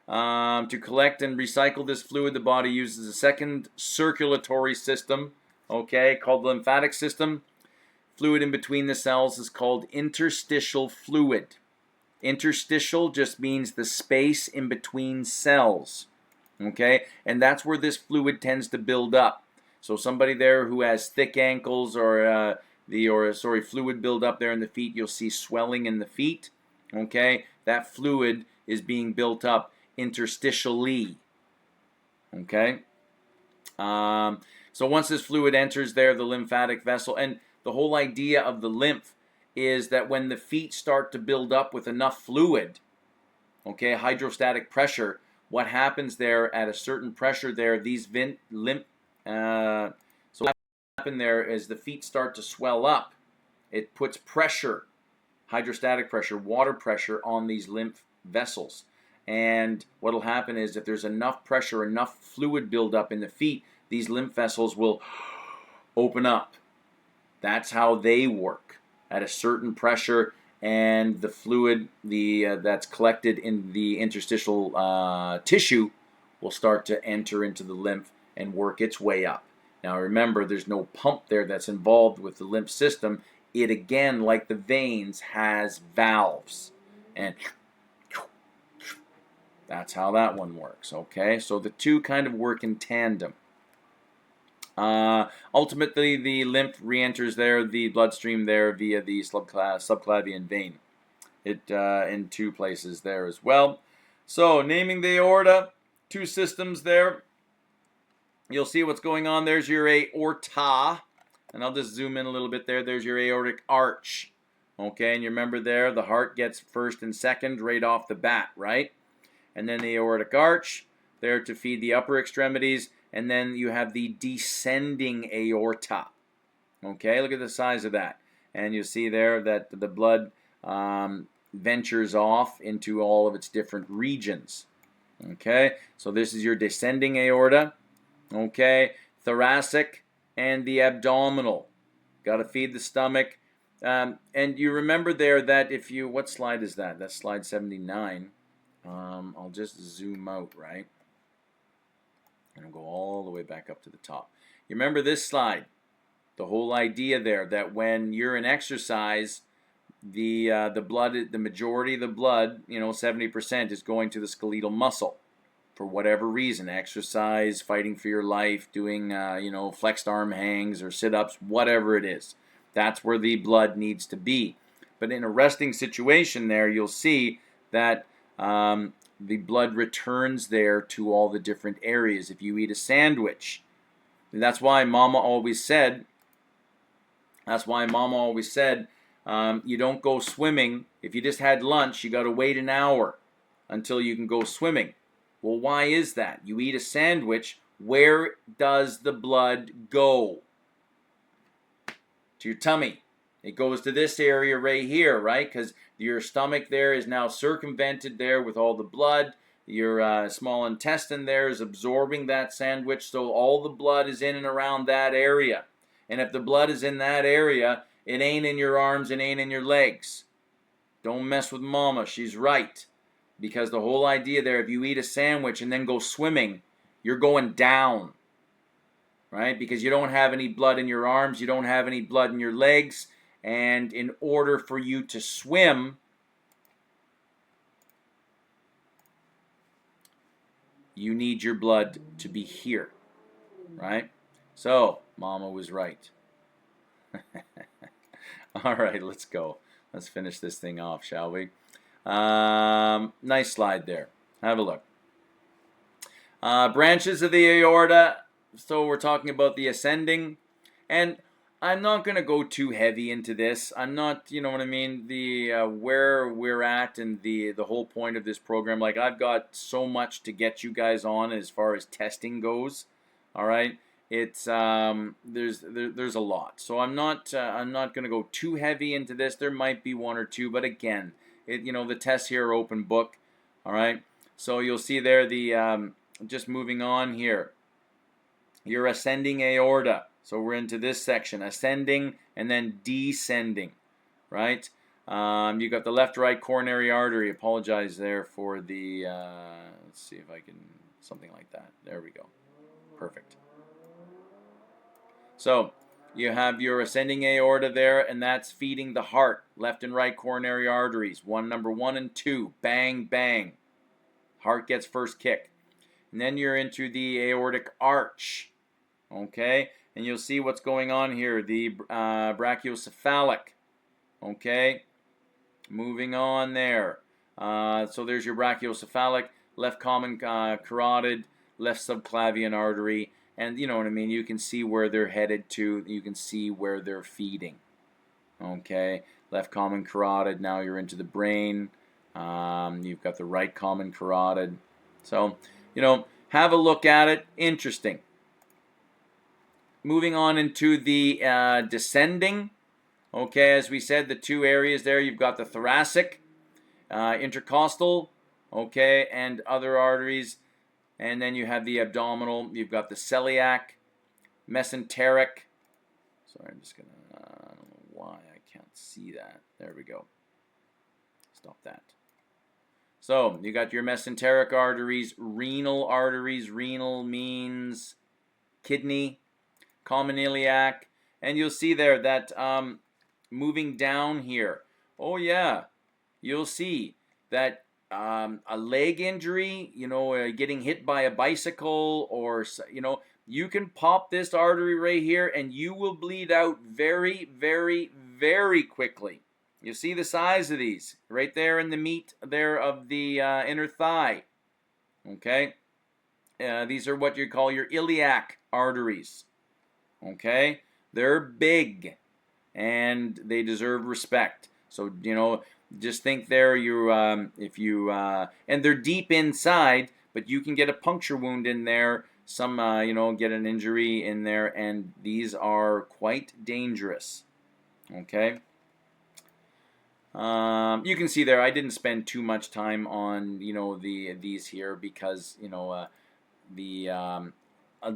Speaker 1: To collect and recycle this fluid, the body uses a second circulatory system, okay, called the lymphatic system. Fluid in between the cells is called interstitial fluid. Interstitial just means the space in between cells, okay, and that's where this fluid tends to build up. So somebody there who has thick ankles or fluid build up there in the feet, you'll see swelling in the feet, okay. That fluid is being built up interstitially. Okay. So once this fluid enters there, the lymphatic vessel, and the whole idea of the lymph is that when the feet start to build up with enough fluid, okay, hydrostatic pressure, what happens there at a certain pressure there, these so what happens there is the feet start to swell up. It puts pressure, hydrostatic pressure, water pressure on these lymph vessels. And what will happen is if there's enough pressure, enough fluid buildup in the feet, these lymph vessels will open up. That's how they work at a certain pressure, and the fluid that's collected in the interstitial tissue will start to enter into the lymph and work its way up. Now remember, there's no pump there that's involved with the lymph system. It again, like the veins, has valves. And that's how that one works, okay? So the two kind of work in tandem. Ultimately, the lymph re-enters there, the bloodstream there via the subclavian vein. It in 2 places there as well. So naming the aorta, 2 systems there. You'll see what's going on. There's your aorta, and I'll just zoom in a little bit there. There's your aortic arch, okay? And you remember there, the heart gets first and second right off the bat, right? And then the aortic arch there to feed the upper extremities, and then you have the descending aorta. Okay, look at the size of that. And you see there that the blood ventures off into all of its different regions. Okay, so this is your descending aorta. Okay, thoracic and the abdominal. Got to feed the stomach. And you remember there that if you, what slide is that? That's slide 79. I'll just zoom out, right? And I'll go all the way back up to the top. You remember this slide? The whole idea there that when you're in exercise, the blood, the majority of the blood, 70% is going to the skeletal muscle for whatever reason, exercise, fighting for your life, doing flexed arm hangs or sit-ups, whatever it is. That's where the blood needs to be. But in a resting situation there, you'll see that the blood returns there to all the different areas. If you eat a sandwich, and that's why Mama always said, you don't go swimming. If you just had lunch, you got to wait an hour until you can go swimming. Well, why is that? You eat a sandwich, where does the blood go? To your tummy. It goes to this area right here, right? Because your stomach there is now circumvented there with all the blood. Your small intestine there is absorbing that sandwich, so all the blood is in and around that area. And if the blood is in that area, it ain't in your arms, it ain't in your legs. Don't mess with Mama, she's right. Because the whole idea there, if you eat a sandwich and then go swimming, you're going down. Right? Because you don't have any blood in your arms, you don't have any blood in your legs, and in order for you to swim, you need your blood to be here. Right? So, Mama was right. All right, let's go. Let's finish this thing off, shall we? Nice slide there. Have a look. Branches of the aorta. So we're talking about the ascending. And I'm not going to go too heavy into this. I'm not, you know what I mean, the where we're at and the whole point of this program. Like, I've got so much to get you guys on as far as testing goes. All right? It's there's a lot, so I'm not going to go too heavy into this. There might be one or two, but again, the tests here are open book. All right, so you'll see there the just moving on here. Your ascending aorta. So we're into this section, ascending and then descending. Right, you got the left-right coronary artery. Apologize there for the. Let's see if I can something like that. There we go. Perfect. So you have your ascending aorta there, and that's feeding the heart, left and right coronary arteries, number 1 and 2, bang, bang. Heart gets first kick. And then you're into the aortic arch, okay? And you'll see what's going on here, the brachiocephalic, okay? Moving on there. So there's your brachiocephalic, left common carotid, left subclavian artery. And you know what I mean, you can see where they're headed to, you can see where they're feeding. Okay, left common carotid, now you're into the brain. You've got the right common carotid. So, have a look at it. Interesting. Moving on into the descending. Okay, as we said, the two areas there, you've got the thoracic, intercostal, okay, and other arteries. And then you have the abdominal. You've got the celiac, mesenteric. Sorry, I'm just going to, I don't know why I can't see that. There we go. Stop that. So, you got your mesenteric arteries, renal arteries. Renal means kidney, common iliac. And you'll see there that moving down here, oh yeah, you'll see that a leg injury, getting hit by a bicycle, or, you can pop this artery right here and you will bleed out very, very, very quickly. You see the size of these right there in the meat there of the inner thigh. Okay? These are what you call your iliac arteries. Okay? They're big and they deserve respect. So, just think there, and they're deep inside, but you can get a puncture wound in there some get an injury in there, and these are quite dangerous. Okay. You can see there I didn't spend too much time on these here because I'll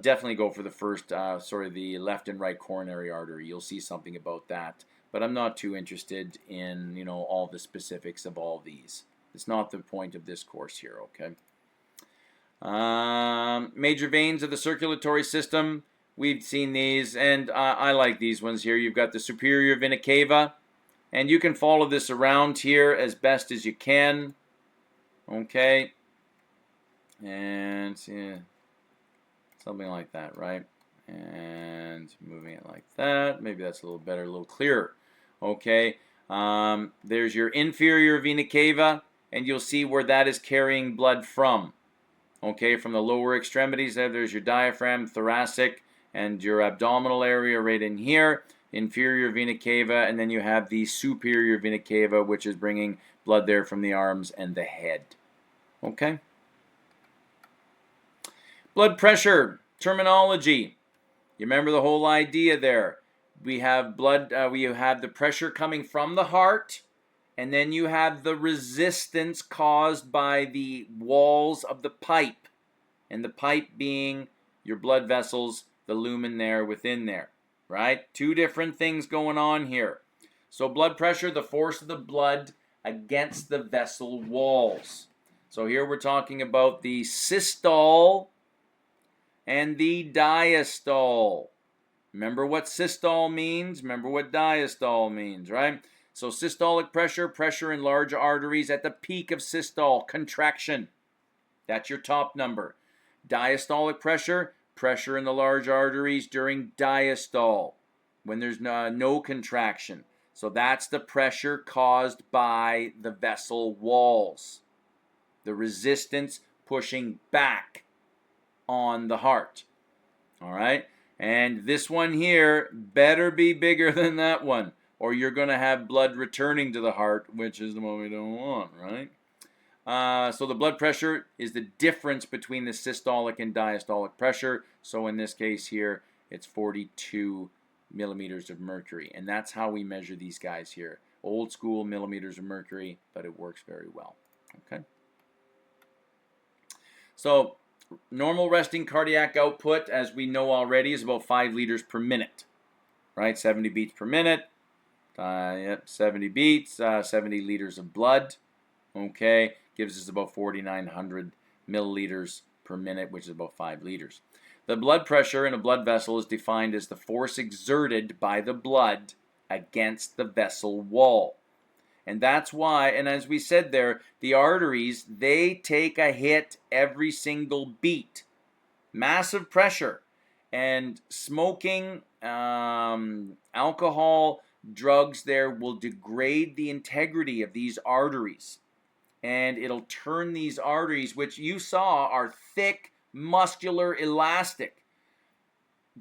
Speaker 1: definitely go for the first the left and right coronary artery. You'll see something about that, but I'm not too interested in all the specifics of all these. It's not the point of this course here. Okay. Major veins of the circulatory system. We've seen these, and I like these ones here. You've got the superior vena cava, and you can follow this around here as best as you can. Okay. And yeah, something like that, right? And moving it like that. Maybe that's a little better, a little clearer. Okay. There's your inferior vena cava, and you'll see where that is carrying blood from. Okay, from the lower extremities there's your diaphragm, thoracic, and your abdominal area right in here, inferior vena cava, and then you have the superior vena cava, which is bringing blood there from the arms and the head. Okay? Blood pressure, terminology. You remember the whole idea there. We have blood, we have the pressure coming from the heart, and then you have the resistance caused by the walls of the pipe. And the pipe being your blood vessels, the lumen there within there. Right? Two different things going on here. So blood pressure, the force of the blood against the vessel walls. So here we're talking about the systole and the diastole. Remember what systole means? Remember what diastole means, right? So systolic pressure, pressure in large arteries at the peak of systole, contraction. That's your top number. Diastolic pressure, pressure in the large arteries during diastole, when there's no contraction. So that's the pressure caused by the vessel walls. The resistance pushing back on the heart. All right? And this one here better be bigger than that one, or you're going to have blood returning to the heart, which is the one we don't want, right? So the blood pressure is the difference between the systolic and diastolic pressure. So in this case here, it's 42 millimeters of mercury. And that's how we measure these guys here. Old school millimeters of mercury, but it works very well. Okay. So normal resting cardiac output, as we know already, is about 5 liters per minute. Right? 70 beats per minute. 70 beats, 70 liters of blood. Okay. Gives us about 4,900 milliliters per minute, which is about 5 liters. The blood pressure in a blood vessel is defined as the force exerted by the blood against the vessel wall. And that's why, and as we said there, the arteries, they take a hit every single beat. Massive pressure. And smoking, alcohol, drugs there will degrade the integrity of these arteries. And it'll turn these arteries, which you saw are thick, muscular, elastic.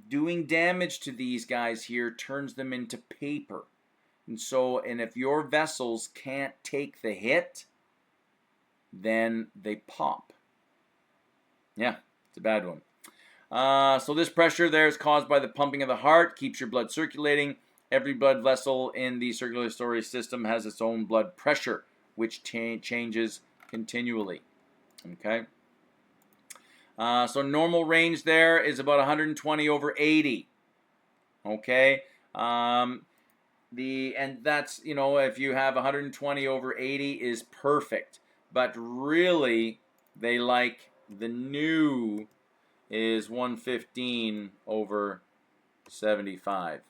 Speaker 1: Doing damage to these guys here turns them into paper. And if your vessels can't take the hit, then they pop. Yeah, it's a bad one. So this pressure there is caused by the pumping of the heart, keeps your blood circulating. Every blood vessel in the circulatory system has its own blood pressure, which changes continually. Okay. So normal range there is about 120 over 80. Okay. And that's, if you have 120 over 80 is perfect. But really, they like the new is 115 over 75.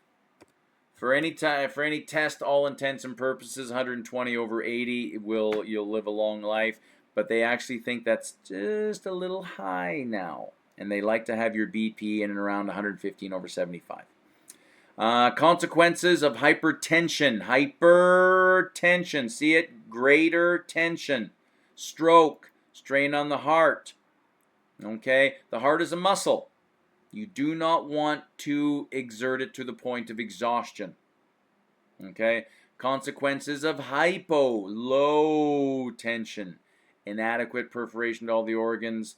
Speaker 1: For any test, all intents and purposes, 120 over 80 you'll live a long life, but they actually think that's just a little high now, and they like to have your BP in and around 115 over 75. Consequences of hypertension. Hypertension, see it? Greater tension. Stroke, strain on the heart. Okay, the heart is a muscle. You do not want to exert it to the point of exhaustion. Okay? Consequences of hypo, low tension, inadequate perforation to all the organs,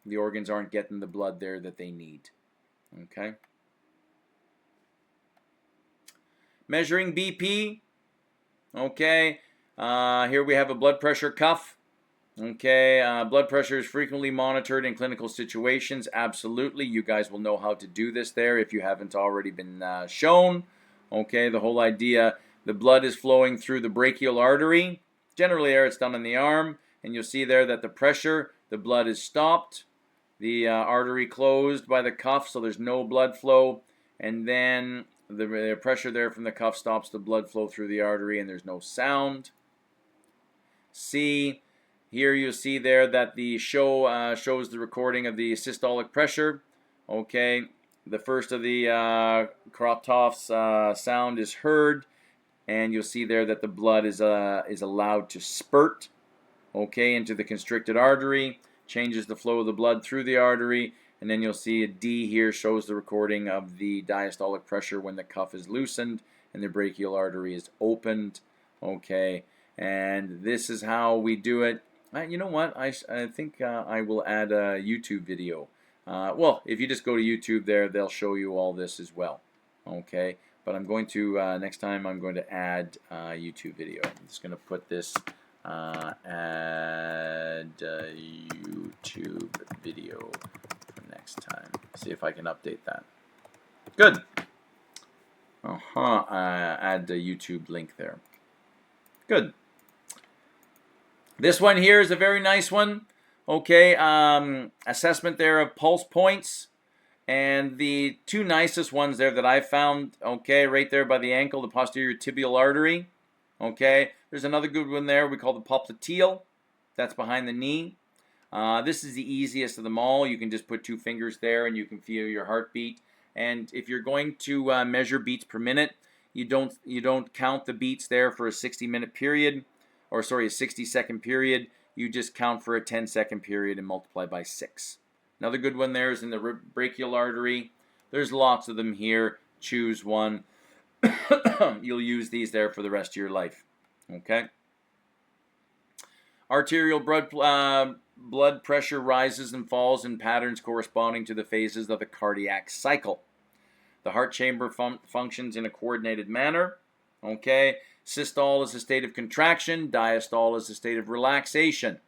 Speaker 1: The organs aren't getting the blood there that they need. Okay. Measuring BP. Okay. Here we have a blood pressure cuff. Okay, blood pressure is frequently monitored in clinical situations. Absolutely, you guys will know how to do this there if you haven't already been shown. Okay, the whole idea, the blood is flowing through the brachial artery. Generally there it's done in the arm, and you'll see there that the pressure, the blood is stopped, the artery closed by the cuff, so there's no blood flow, and then the pressure there from the cuff stops the blood flow through the artery, and there's no sound. C, here you'll see there that the show shows the recording of the systolic pressure. Okay, the first of the Kroptoff's sound is heard, and you'll see there that the blood is allowed to spurt, okay, into the constricted artery, changes the flow of the blood through the artery, and then you'll see a D here shows the recording of the diastolic pressure when the cuff is loosened and the brachial artery is opened, okay, and this is how we do it. You know what? I think I will add a YouTube video. Well, if you just go to YouTube there, they'll show you all this as well. Okay, but I'm going to, next time I'm going to add a YouTube video. I'm just going to put this, add YouTube video for next time. See if I can update that. Good. Add the YouTube link there. Good. This one here is a very nice one. Okay, assessment there of pulse points. And the two nicest ones there that I found, okay, right there by the ankle, the posterior tibial artery. Okay, there's another good one there we call the popliteal. That's behind the knee. This is the easiest of them all. You can just put 2 fingers there and you can feel your heartbeat. And if you're going to measure beats per minute, you don't count the beats there for a 60-minute period. Or sorry, a 60-second period. You just count for a 10-second period and multiply by 6. Another good one there is in the brachial artery. There's lots of them here. Choose one. You'll use these there for the rest of your life. Okay. Arterial blood pressure rises and falls in patterns corresponding to the phases of the cardiac cycle. The heart chamber functions in a coordinated manner. Okay. Systole is a state of contraction. Diastole is a state of relaxation.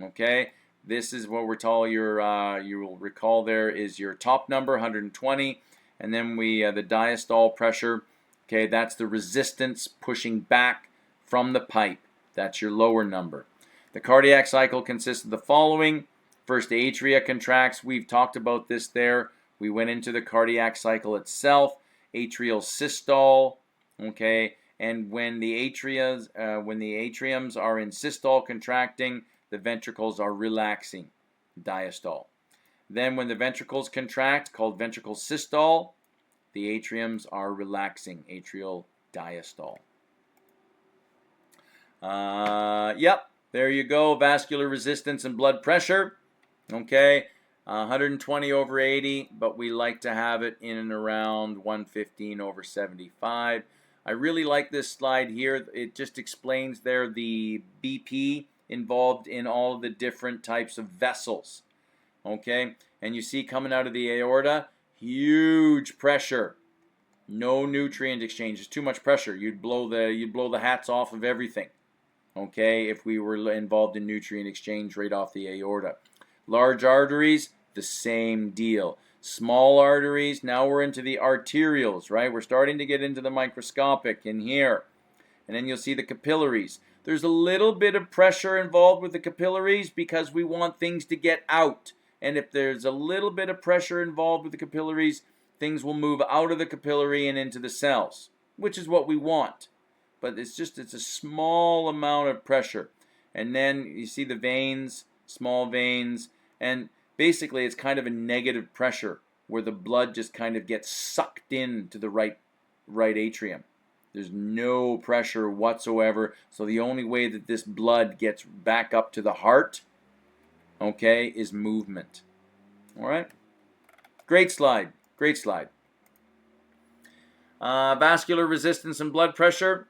Speaker 1: Okay, this is what we're told. You will recall there is your top number, 120, and then the diastole pressure. Okay, that's the resistance pushing back from the pipe. That's your lower number. The cardiac cycle consists of the following. First, the atria contracts. We've talked about this there. We went into the cardiac cycle itself. Atrial systole. Okay. And when the atriums are in systole contracting, the ventricles are relaxing, diastole. Then when the ventricles contract, called ventricle systole, the atriums are relaxing, atrial diastole. Yep, there you go, vascular resistance and blood pressure. Okay, 120/80, but we like to have it in and around 115/75. I really like this slide here. It just explains there the BP involved in all of the different types of vessels. Okay, and you see coming out of the aorta, huge pressure. No nutrient exchange. It's too much pressure. You'd blow the hats off of everything. Okay, if we were involved in nutrient exchange right off the aorta. Large arteries, the same deal. Small arteries, now we're into the arterioles, right? We're starting to get into the microscopic in here. And then you'll see the capillaries. There's a little bit of pressure involved with the capillaries because we want things to get out. And if there's a little bit of pressure involved with the capillaries, things will move out of the capillary and into the cells, which is what we want. But it's a small amount of pressure. And then you see the veins, small veins, and basically, it's kind of a negative pressure where the blood just kind of gets sucked into the right atrium. There's no pressure whatsoever. So the only way that this blood gets back up to the heart, okay, is movement. All right? Great slide. Great slide. Vascular resistance and blood pressure.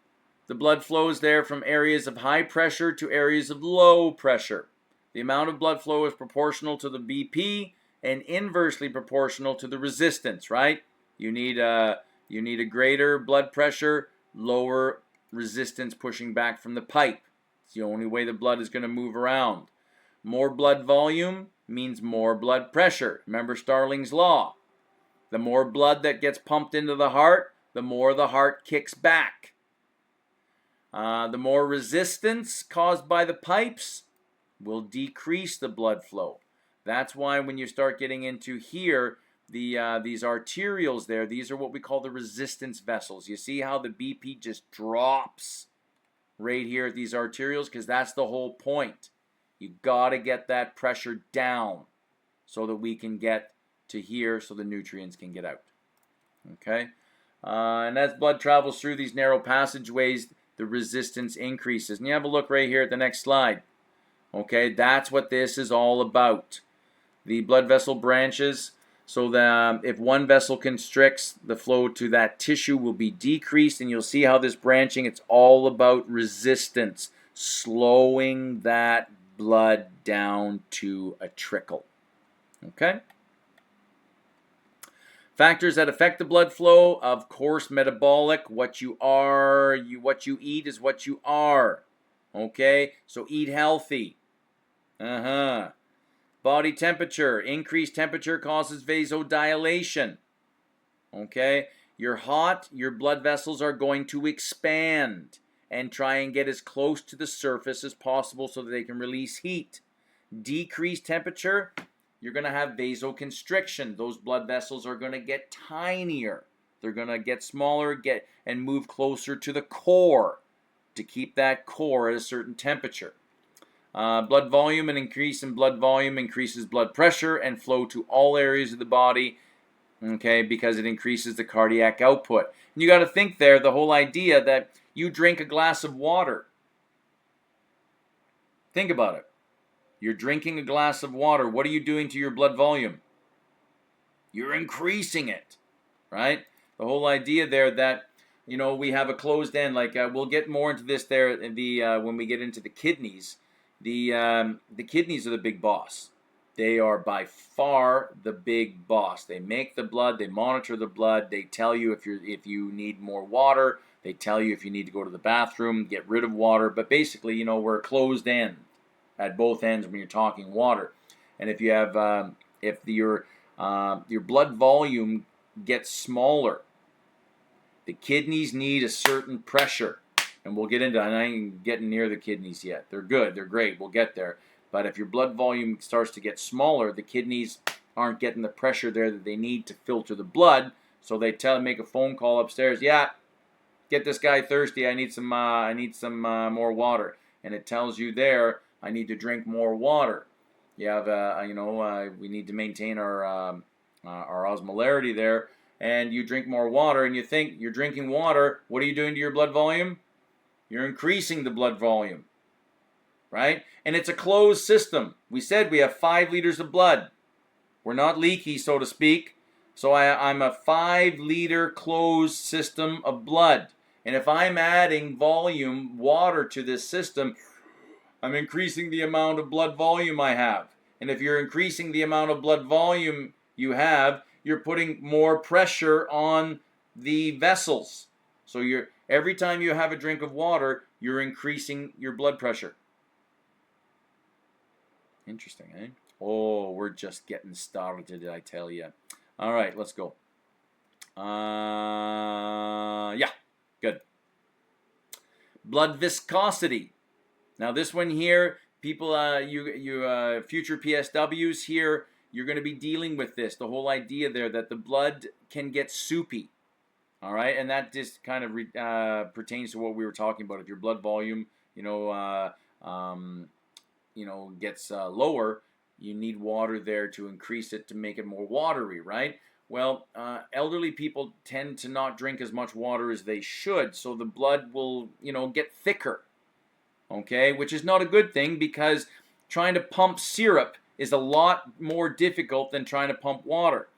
Speaker 1: The blood flows there from areas of high pressure to areas of low pressure. The amount of blood flow is proportional to the BP and inversely proportional to the resistance, right? You need a greater blood pressure, lower resistance pushing back from the pipe. It's the only way the blood is going to move around. More blood volume means more blood pressure. Remember Starling's law. The more blood that gets pumped into the heart, the more the heart kicks back. The more resistance caused by the pipes will decrease the blood flow. That's why when you start getting into here, these arterioles there, these are what we call the resistance vessels. You see how the BP just drops right here at these arterioles? Because that's the whole point. You got to get that pressure down so that we can get to here so the nutrients can get out. Okay? And as blood travels through these narrow passageways, the resistance increases. And you have a look right here at the next slide. Okay, that's what this is all about. The blood vessel branches, so that if one vessel constricts, the flow to that tissue will be decreased, and you'll see how this branching, it's all about resistance, slowing that blood down to a trickle. Okay? Factors that affect the blood flow, of course, metabolic. What you are, what you eat is what you are. Okay? So eat healthy. Body temperature. Increased temperature causes vasodilation. Okay? You're hot, your blood vessels are going to expand and try and get as close to the surface as possible so that they can release heat. Decreased temperature, you're going to have vasoconstriction. Those blood vessels are going to get tinier. They're going to get smaller, and move closer to the core to keep that core at a certain temperature. Blood volume, an increase in blood volume increases blood pressure and flow to all areas of the body, okay, because it increases the cardiac output. And you got to think there, the whole idea that you drink a glass of water. Think about it. You're drinking a glass of water. What are you doing to your blood volume? You're increasing it, right? The whole idea there that, you know, we have a closed end, like we'll get more into this there when we get into the kidneys. The kidneys are the big boss. They are by far the big boss. They make the blood, they monitor the blood, they tell you if you need more water, they tell you if you need to go to the bathroom, get rid of water, but basically, you know, we're a closed end at both ends when you're talking water. And if you have if your blood volume gets smaller, the kidneys need a certain pressure. And we'll get into it. I ain't getting near the kidneys yet. They're good. They're great. We'll get there. But if your blood volume starts to get smaller, the kidneys aren't getting the pressure there that they need to filter the blood. So they make a phone call upstairs. Yeah, get this guy thirsty. I need some more water. And it tells you there, I need to drink more water. You have, we need to maintain our osmolarity there. And you drink more water, and you think you're drinking water. What are you doing to your blood volume? You're increasing the blood volume, right? And it's a closed system. We said we have 5 liters of blood. We're not leaky, so to speak. So I'm a 5-liter closed system of blood. And if I'm adding volume, water to this system, I'm increasing the amount of blood volume I have. And if you're increasing the amount of blood volume you have, you're putting more pressure on the vessels. So every time you have a drink of water, you're increasing your blood pressure. Interesting, eh? Oh, we're just getting started, I tell you. All right, let's go. Yeah, good. Blood viscosity. Now this one here, people, you future PSWs here, you're going to be dealing with this. The whole idea there that the blood can get soupy. All right, and that just kind of pertains to what we were talking about. If your blood volume, gets lower, you need water there to increase it to make it more watery, right? Well, elderly people tend to not drink as much water as they should, so the blood will, get thicker. Okay, which is not a good thing because trying to pump syrup is a lot more difficult than trying to pump water.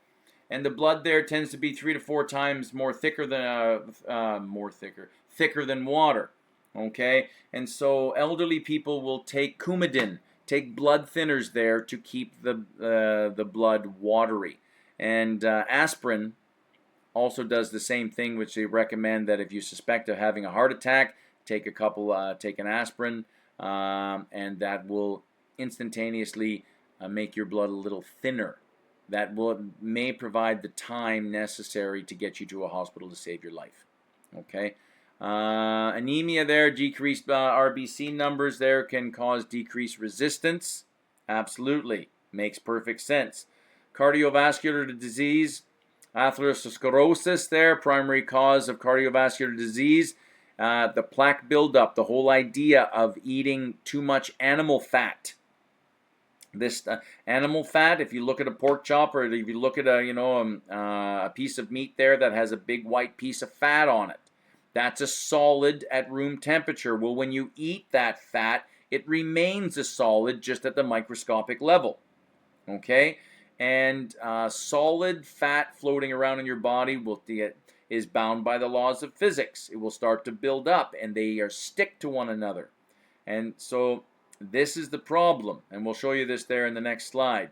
Speaker 1: And the blood there tends to be 3 to 4 times more thicker than water. Okay, and so elderly people will take Coumadin take blood thinners there to keep the blood watery. And aspirin also does the same thing, which they recommend that if you suspect of having a heart attack, take an aspirin, and that will instantaneously make your blood a little thinner. That may provide the time necessary to get you to a hospital to save your life. Okay. Anemia there, decreased RBC numbers there can cause decreased resistance. Absolutely. Makes perfect sense. Cardiovascular disease, atherosclerosis there, primary cause of cardiovascular disease. The plaque buildup, the whole idea of eating too much animal fat. This animal fat, if you look at a pork chop or if you look at a piece of meat there that has a big white piece of fat on it, that's a solid at room temperature. Well, when you eat that fat, it remains a solid just at the microscopic level. Okay? And solid fat floating around in your body is bound by the laws of physics. It will start to build up, and they stick to one another. And so this is the problem, and we'll show you this there in the next slide.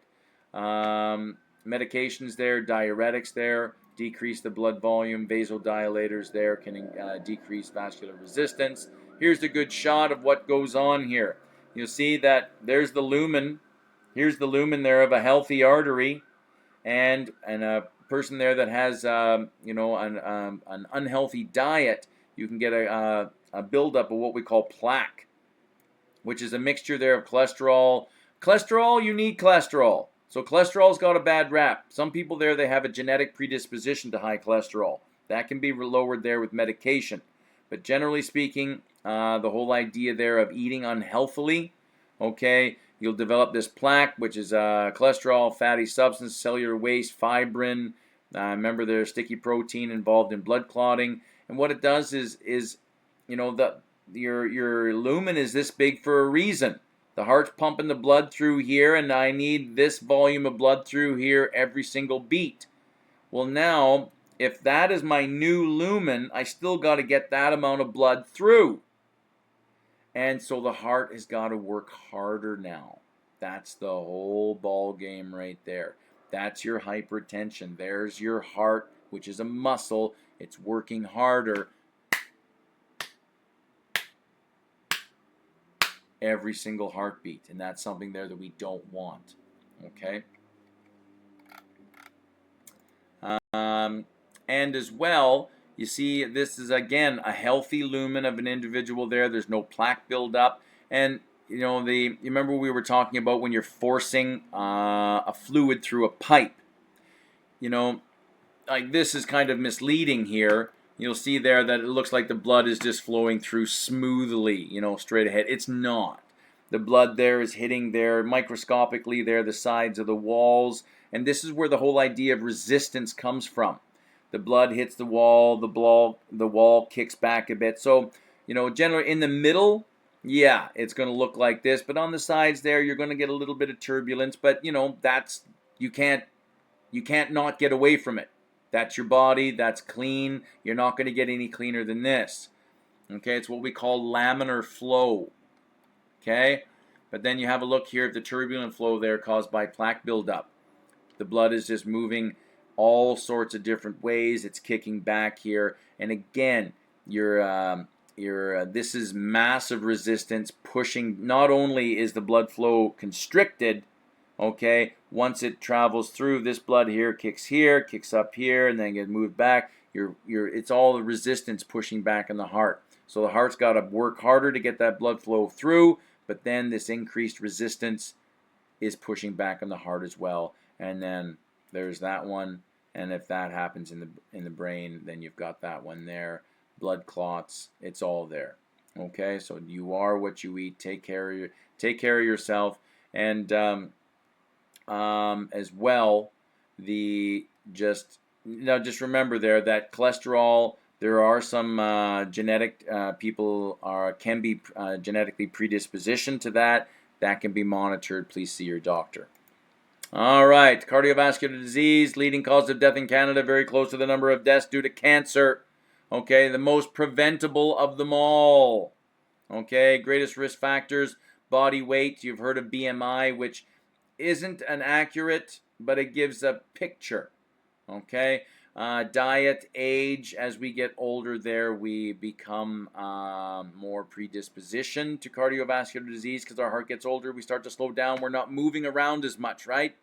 Speaker 1: Medications there, diuretics there, decrease the blood volume. Vasodilators there can decrease vascular resistance. Here's the good shot of what goes on here. You'll see that there's the lumen. Here's the lumen there of a healthy artery, and a person there that has an unhealthy diet. You can get a buildup of what we call plaque, which is a mixture there of cholesterol. Cholesterol, you need cholesterol. So cholesterol's got a bad rap. Some people there, they have a genetic predisposition to high cholesterol. That can be lowered there with medication. But generally speaking, the whole idea there of eating unhealthily, okay, you'll develop this plaque, which is cholesterol, fatty substance, cellular waste, fibrin. Remember, there's sticky protein involved in blood clotting. And what it does is your lumen is this big for a reason. The heart's pumping the blood through here, and I need this volume of blood through here every single beat. Well, now, if that is my new lumen, I still got to get that amount of blood through. And so the heart has got to work harder now. That's the whole ball game right there. That's your hypertension. There's your heart, which is a muscle. It's working harder every single heartbeat, and that's something there that we don't want. Okay. And as well, you see, this is again a healthy lumen of an individual there. There's no plaque buildup. And you remember we were talking about when you're forcing a fluid through a pipe. Like this is kind of misleading here. You'll see there that it looks like the blood is just flowing through smoothly, straight ahead. It's not. The blood there is hitting there microscopically there, the sides of the walls. And this is where the whole idea of resistance comes from. The blood hits the wall, the wall kicks back a bit. So, generally in the middle, yeah, it's going to look like this. But on the sides there, you're going to get a little bit of turbulence. But, that's, you can't not get away from it. That's your body. That's clean. You're not going to get any cleaner than this. Okay, it's what we call laminar flow. Okay, but then you have a look here at the turbulent flow there caused by plaque buildup. The blood is just moving all sorts of different ways. It's kicking back here, and again, this is massive resistance pushing. Not only is the blood flow constricted, okay, once it travels through, this blood here, kicks up here, and then gets moved back. It's all the resistance pushing back in the heart. So the heart's got to work harder to get that blood flow through, but then this increased resistance is pushing back on the heart as well. And then there's that one, and if that happens in the brain, then you've got that one there. Blood clots, it's all there. Okay, so you are what you eat. Take care of yourself, and as well, just remember there that cholesterol. There are some genetic people can be genetically predispositioned to that. That can be monitored. Please see your doctor. All right, cardiovascular disease, leading cause of death in Canada, very close to the number of deaths due to cancer. Okay, the most preventable of them all. Okay, greatest risk factors: body weight. You've heard of BMI, which isn't an accurate, but it gives a picture. Okay, diet, age. As we get older, there we become more predisposition to cardiovascular disease because our heart gets older. We start to slow down. We're not moving around as much, right?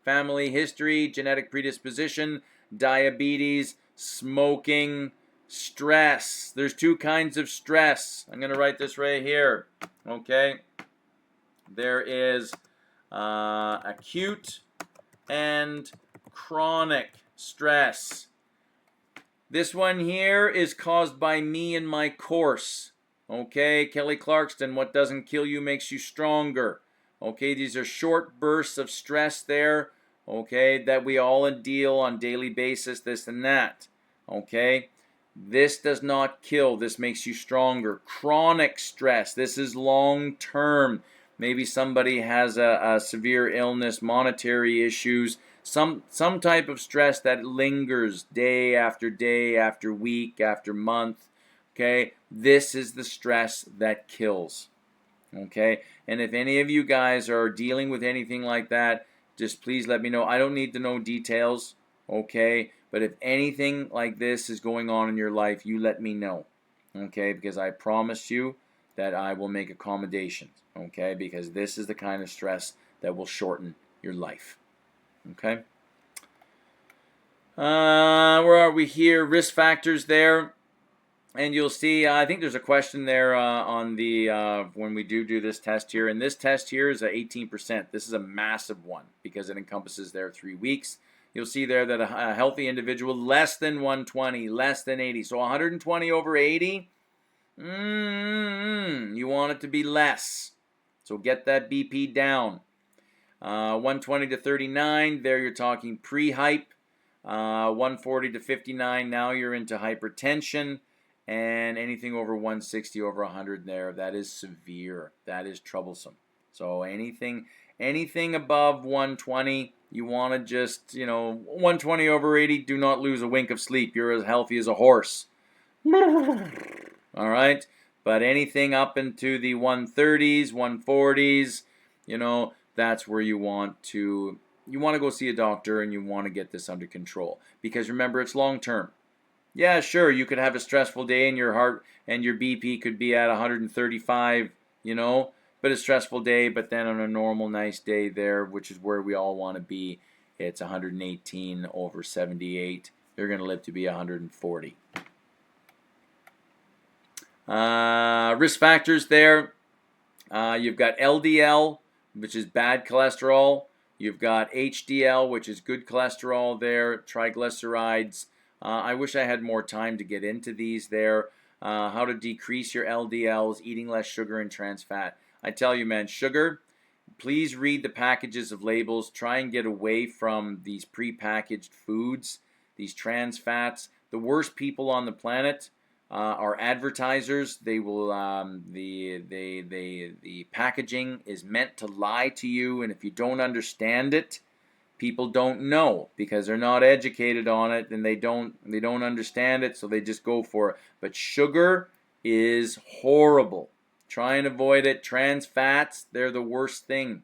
Speaker 1: Family history, genetic predisposition, diabetes, smoking, stress. There's two kinds of stress. I'm going to write this right here. Okay, there is acute and chronic stress. This one here is caused by me and my course. Okay, Kelly Clarkson, what doesn't kill you makes you stronger. Okay, these are short bursts of stress there, okay, that we all deal on daily basis, this and that. Okay, this does not kill, this makes you stronger. Chronic stress, this is long term. Maybe somebody has a severe illness, monetary issues, some type of stress that lingers day after week after month. Okay, this is the stress that kills. Okay, and if any of you guys are dealing with anything like that, just please let me know. I don't need to know details, okay, but if anything like this is going on in your life, you let me know, okay, because I promise you that I will make accommodations, okay, because this is the kind of stress that will shorten your life. Okay, where are we here? Risk factors there. And you'll see, I think there's a question there on the when we do this test here. And this test here is 18%. This is a massive one because it encompasses their 3 weeks. You'll see there that a healthy individual, less than 120, less than 80. So 120 over 80, you want it to be less. So get that BP down. 120 to 39, there you're talking pre-hype. 140 to 59, now you're into hypertension. And anything over 160, over 100 there, that is severe. That is troublesome. So anything above 120, you want to just, 120 over 80, do not lose a wink of sleep. You're as healthy as a horse. All right? But anything up into the 130s, 140s, that's where you want to go see a doctor and you want to get this under control. Because remember, it's long term. Yeah, sure, you could have a stressful day and your heart and your BP could be at 135, but a stressful day, but then on a normal, nice day there, which is where we all want to be, it's 118 over 78. You're going to live to be 140. Risk factors there. You've got LDL, which is bad cholesterol. You've got HDL, which is good cholesterol there, triglycerides. I wish I had more time to get into these there. How to decrease your LDLs, eating less sugar and trans fat. I tell you, man, sugar, please read the packages of labels. Try and get away from these prepackaged foods, these trans fats. The worst people on the planet are advertisers. They will the packaging is meant to lie to you, and if you don't understand it, people don't know because they're not educated on it and they don't understand it, so they just go for it. But sugar is horrible. Try and avoid it. Trans fats, they're the worst thing.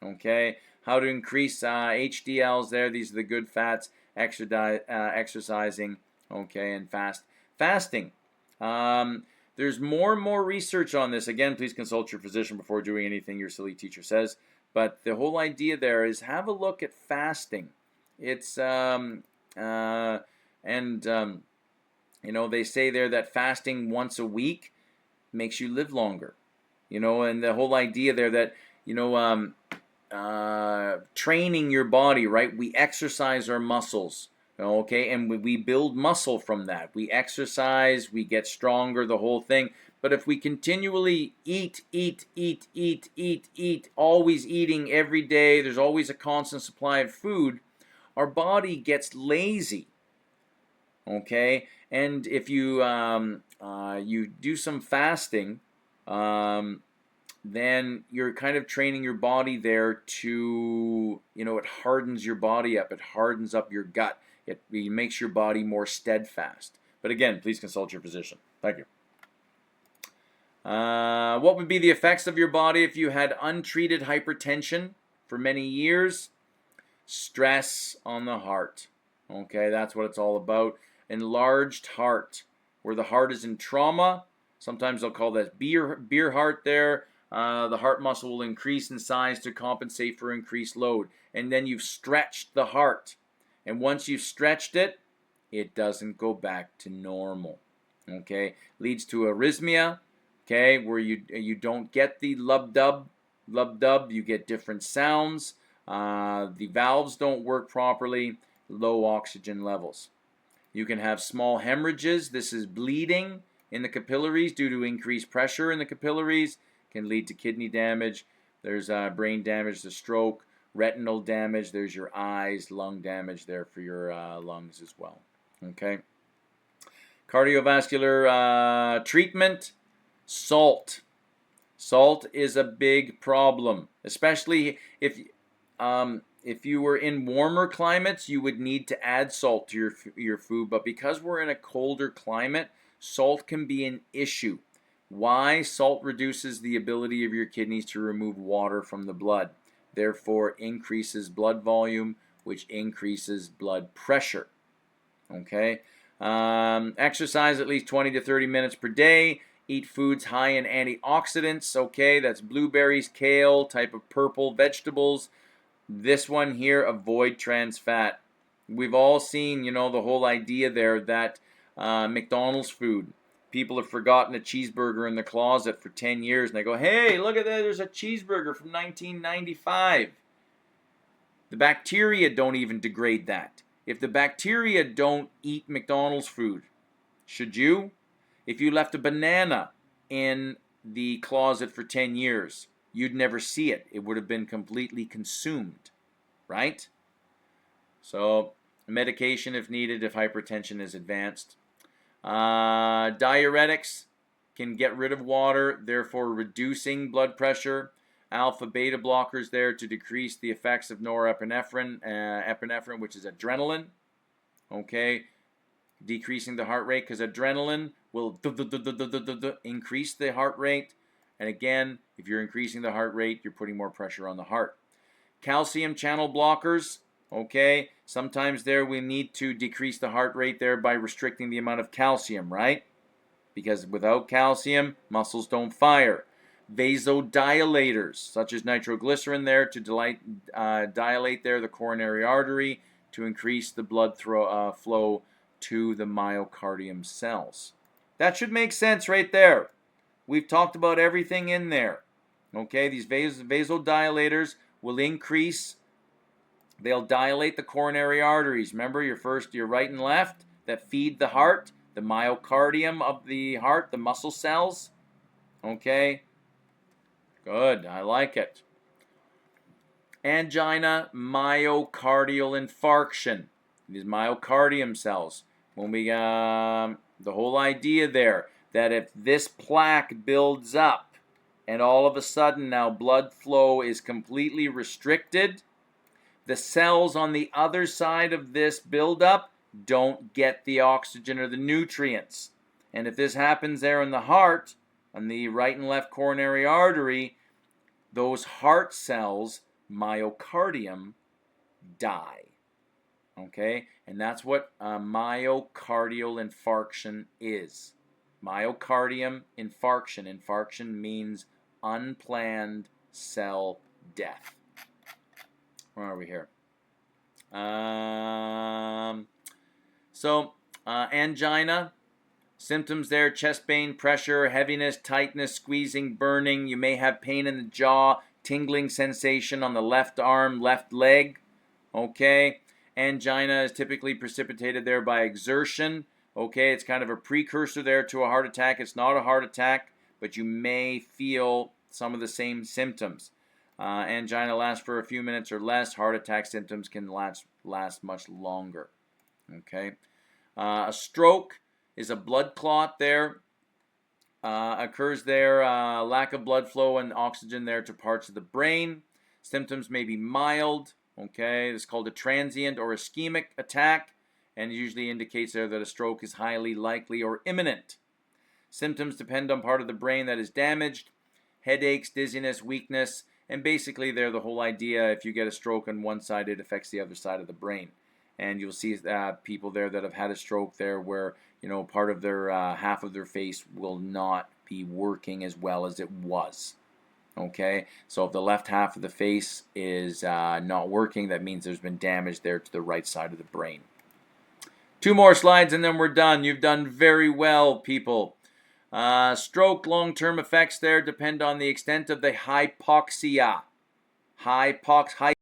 Speaker 1: Okay, how to increase HDLs there. These are the good fats. Exercising, okay, and fasting. There's more and more research on this. Again, please consult your physician before doing anything your silly teacher says. But the whole idea there is have a look at fasting. It's they say there that fasting once a week makes you live longer. And the whole idea there that training your body, right? We exercise our muscles, okay, and we build muscle from that. We exercise, we get stronger, the whole thing. But if we continually eat, always eating every day, there's always a constant supply of food, our body gets lazy, okay? And if you you do some fasting, then you're kind of training your body there to, it hardens your body up. It hardens up your gut. It makes your body more steadfast. But again, please consult your physician. Thank you. What would be the effects of your body if you had untreated hypertension for many years? Stress on the heart. Okay, that's what it's all about. Enlarged heart, where the heart is in trauma. Sometimes they'll call that beer heart there. The heart muscle will increase in size to compensate for increased load. And then you've stretched the heart. And once you've stretched it, it doesn't go back to normal. Okay, leads to arrhythmia. Okay, where you don't get the lub-dub, you get different sounds. The valves don't work properly, low oxygen levels. You can have small hemorrhages. This is bleeding in the capillaries due to increased pressure in the capillaries. Can lead to kidney damage. There's brain damage, the stroke, retinal damage. There's your eyes, lung damage there for your lungs as well. Okay. Cardiovascular treatment. Salt. Salt is a big problem, especially if you were in warmer climates, you would need to add salt to your food. But because we're in a colder climate, salt can be an issue. Why? Salt reduces the ability of your kidneys to remove water from the blood. Therefore, increases blood volume, which increases blood pressure. Okay. Exercise at least 20 to 30 minutes per day. Eat foods high in antioxidants. Okay, that's blueberries, kale, type of purple vegetables. This one here, avoid trans fat. We've all seen, the whole idea there that McDonald's food. People have forgotten a cheeseburger in the closet for 10 years, and they go, hey, look at that, there's a cheeseburger from 1995. The bacteria don't even degrade that. If the bacteria don't eat McDonald's food, should you? If you left a banana in the closet for 10 years, you'd never see it. It would have been completely consumed, right? So, medication if needed if hypertension is advanced. Diuretics can get rid of water, therefore reducing blood pressure. Alpha beta blockers there to decrease the effects of norepinephrine, epinephrine, which is adrenaline. Okay, decreasing the heart rate because adrenaline will increase the heart rate. And again, if you're increasing the heart rate, you're putting more pressure on the heart. Calcium channel blockers. Okay, sometimes there we need to decrease the heart rate there by restricting the amount of calcium, right? Because without calcium, muscles don't fire. Vasodilators, such as nitroglycerin there to dilate there the coronary artery to increase the blood flow to the myocardium cells. That should make sense right there. We've talked about everything in there. Okay, these vasodilators will increase, they'll dilate the coronary arteries. Remember your right and left that feed the heart, the myocardium of the heart, the muscle cells. Okay, good, I like it. Angina, myocardial infarction. These myocardium cells. When we the whole idea there that if this plaque builds up and all of a sudden now blood flow is completely restricted, the cells on the other side of this buildup don't get the oxygen or the nutrients. And if this happens there in the heart, on the right and left coronary artery, those heart cells, myocardium, die. Okay, and that's what myocardial infarction is. Myocardium infarction. Infarction means unplanned cell death. Where are we here? Angina. Symptoms there, chest pain, pressure, heaviness, tightness, squeezing, burning. You may have pain in the jaw, tingling sensation on the left arm, left leg. Okay. Angina is typically precipitated there by exertion. Okay, it's kind of a precursor there to a heart attack. It's not a heart attack, but you may feel some of the same symptoms. Angina lasts for a few minutes or less. Heart attack symptoms can last much longer. Okay, a stroke is a blood clot there. Occurs there, lack of blood flow and oxygen there to parts of the brain. Symptoms may be mild. Okay, it's called a transient or ischemic attack, and usually indicates there that a stroke is highly likely or imminent. Symptoms depend on part of the brain that is damaged. Headaches, dizziness, weakness, and basically they're the whole idea. If you get a stroke on one side, it affects the other side of the brain. And you'll see people there that have had a stroke there where, part of their half of their face will not be working as well as it was. Okay, so if the left half of the face is not working, that means there's been damage there to the right side of the brain. 2 more slides and then we're done. You've done very well, people. Stroke long-term effects there depend on the extent of the hypoxia.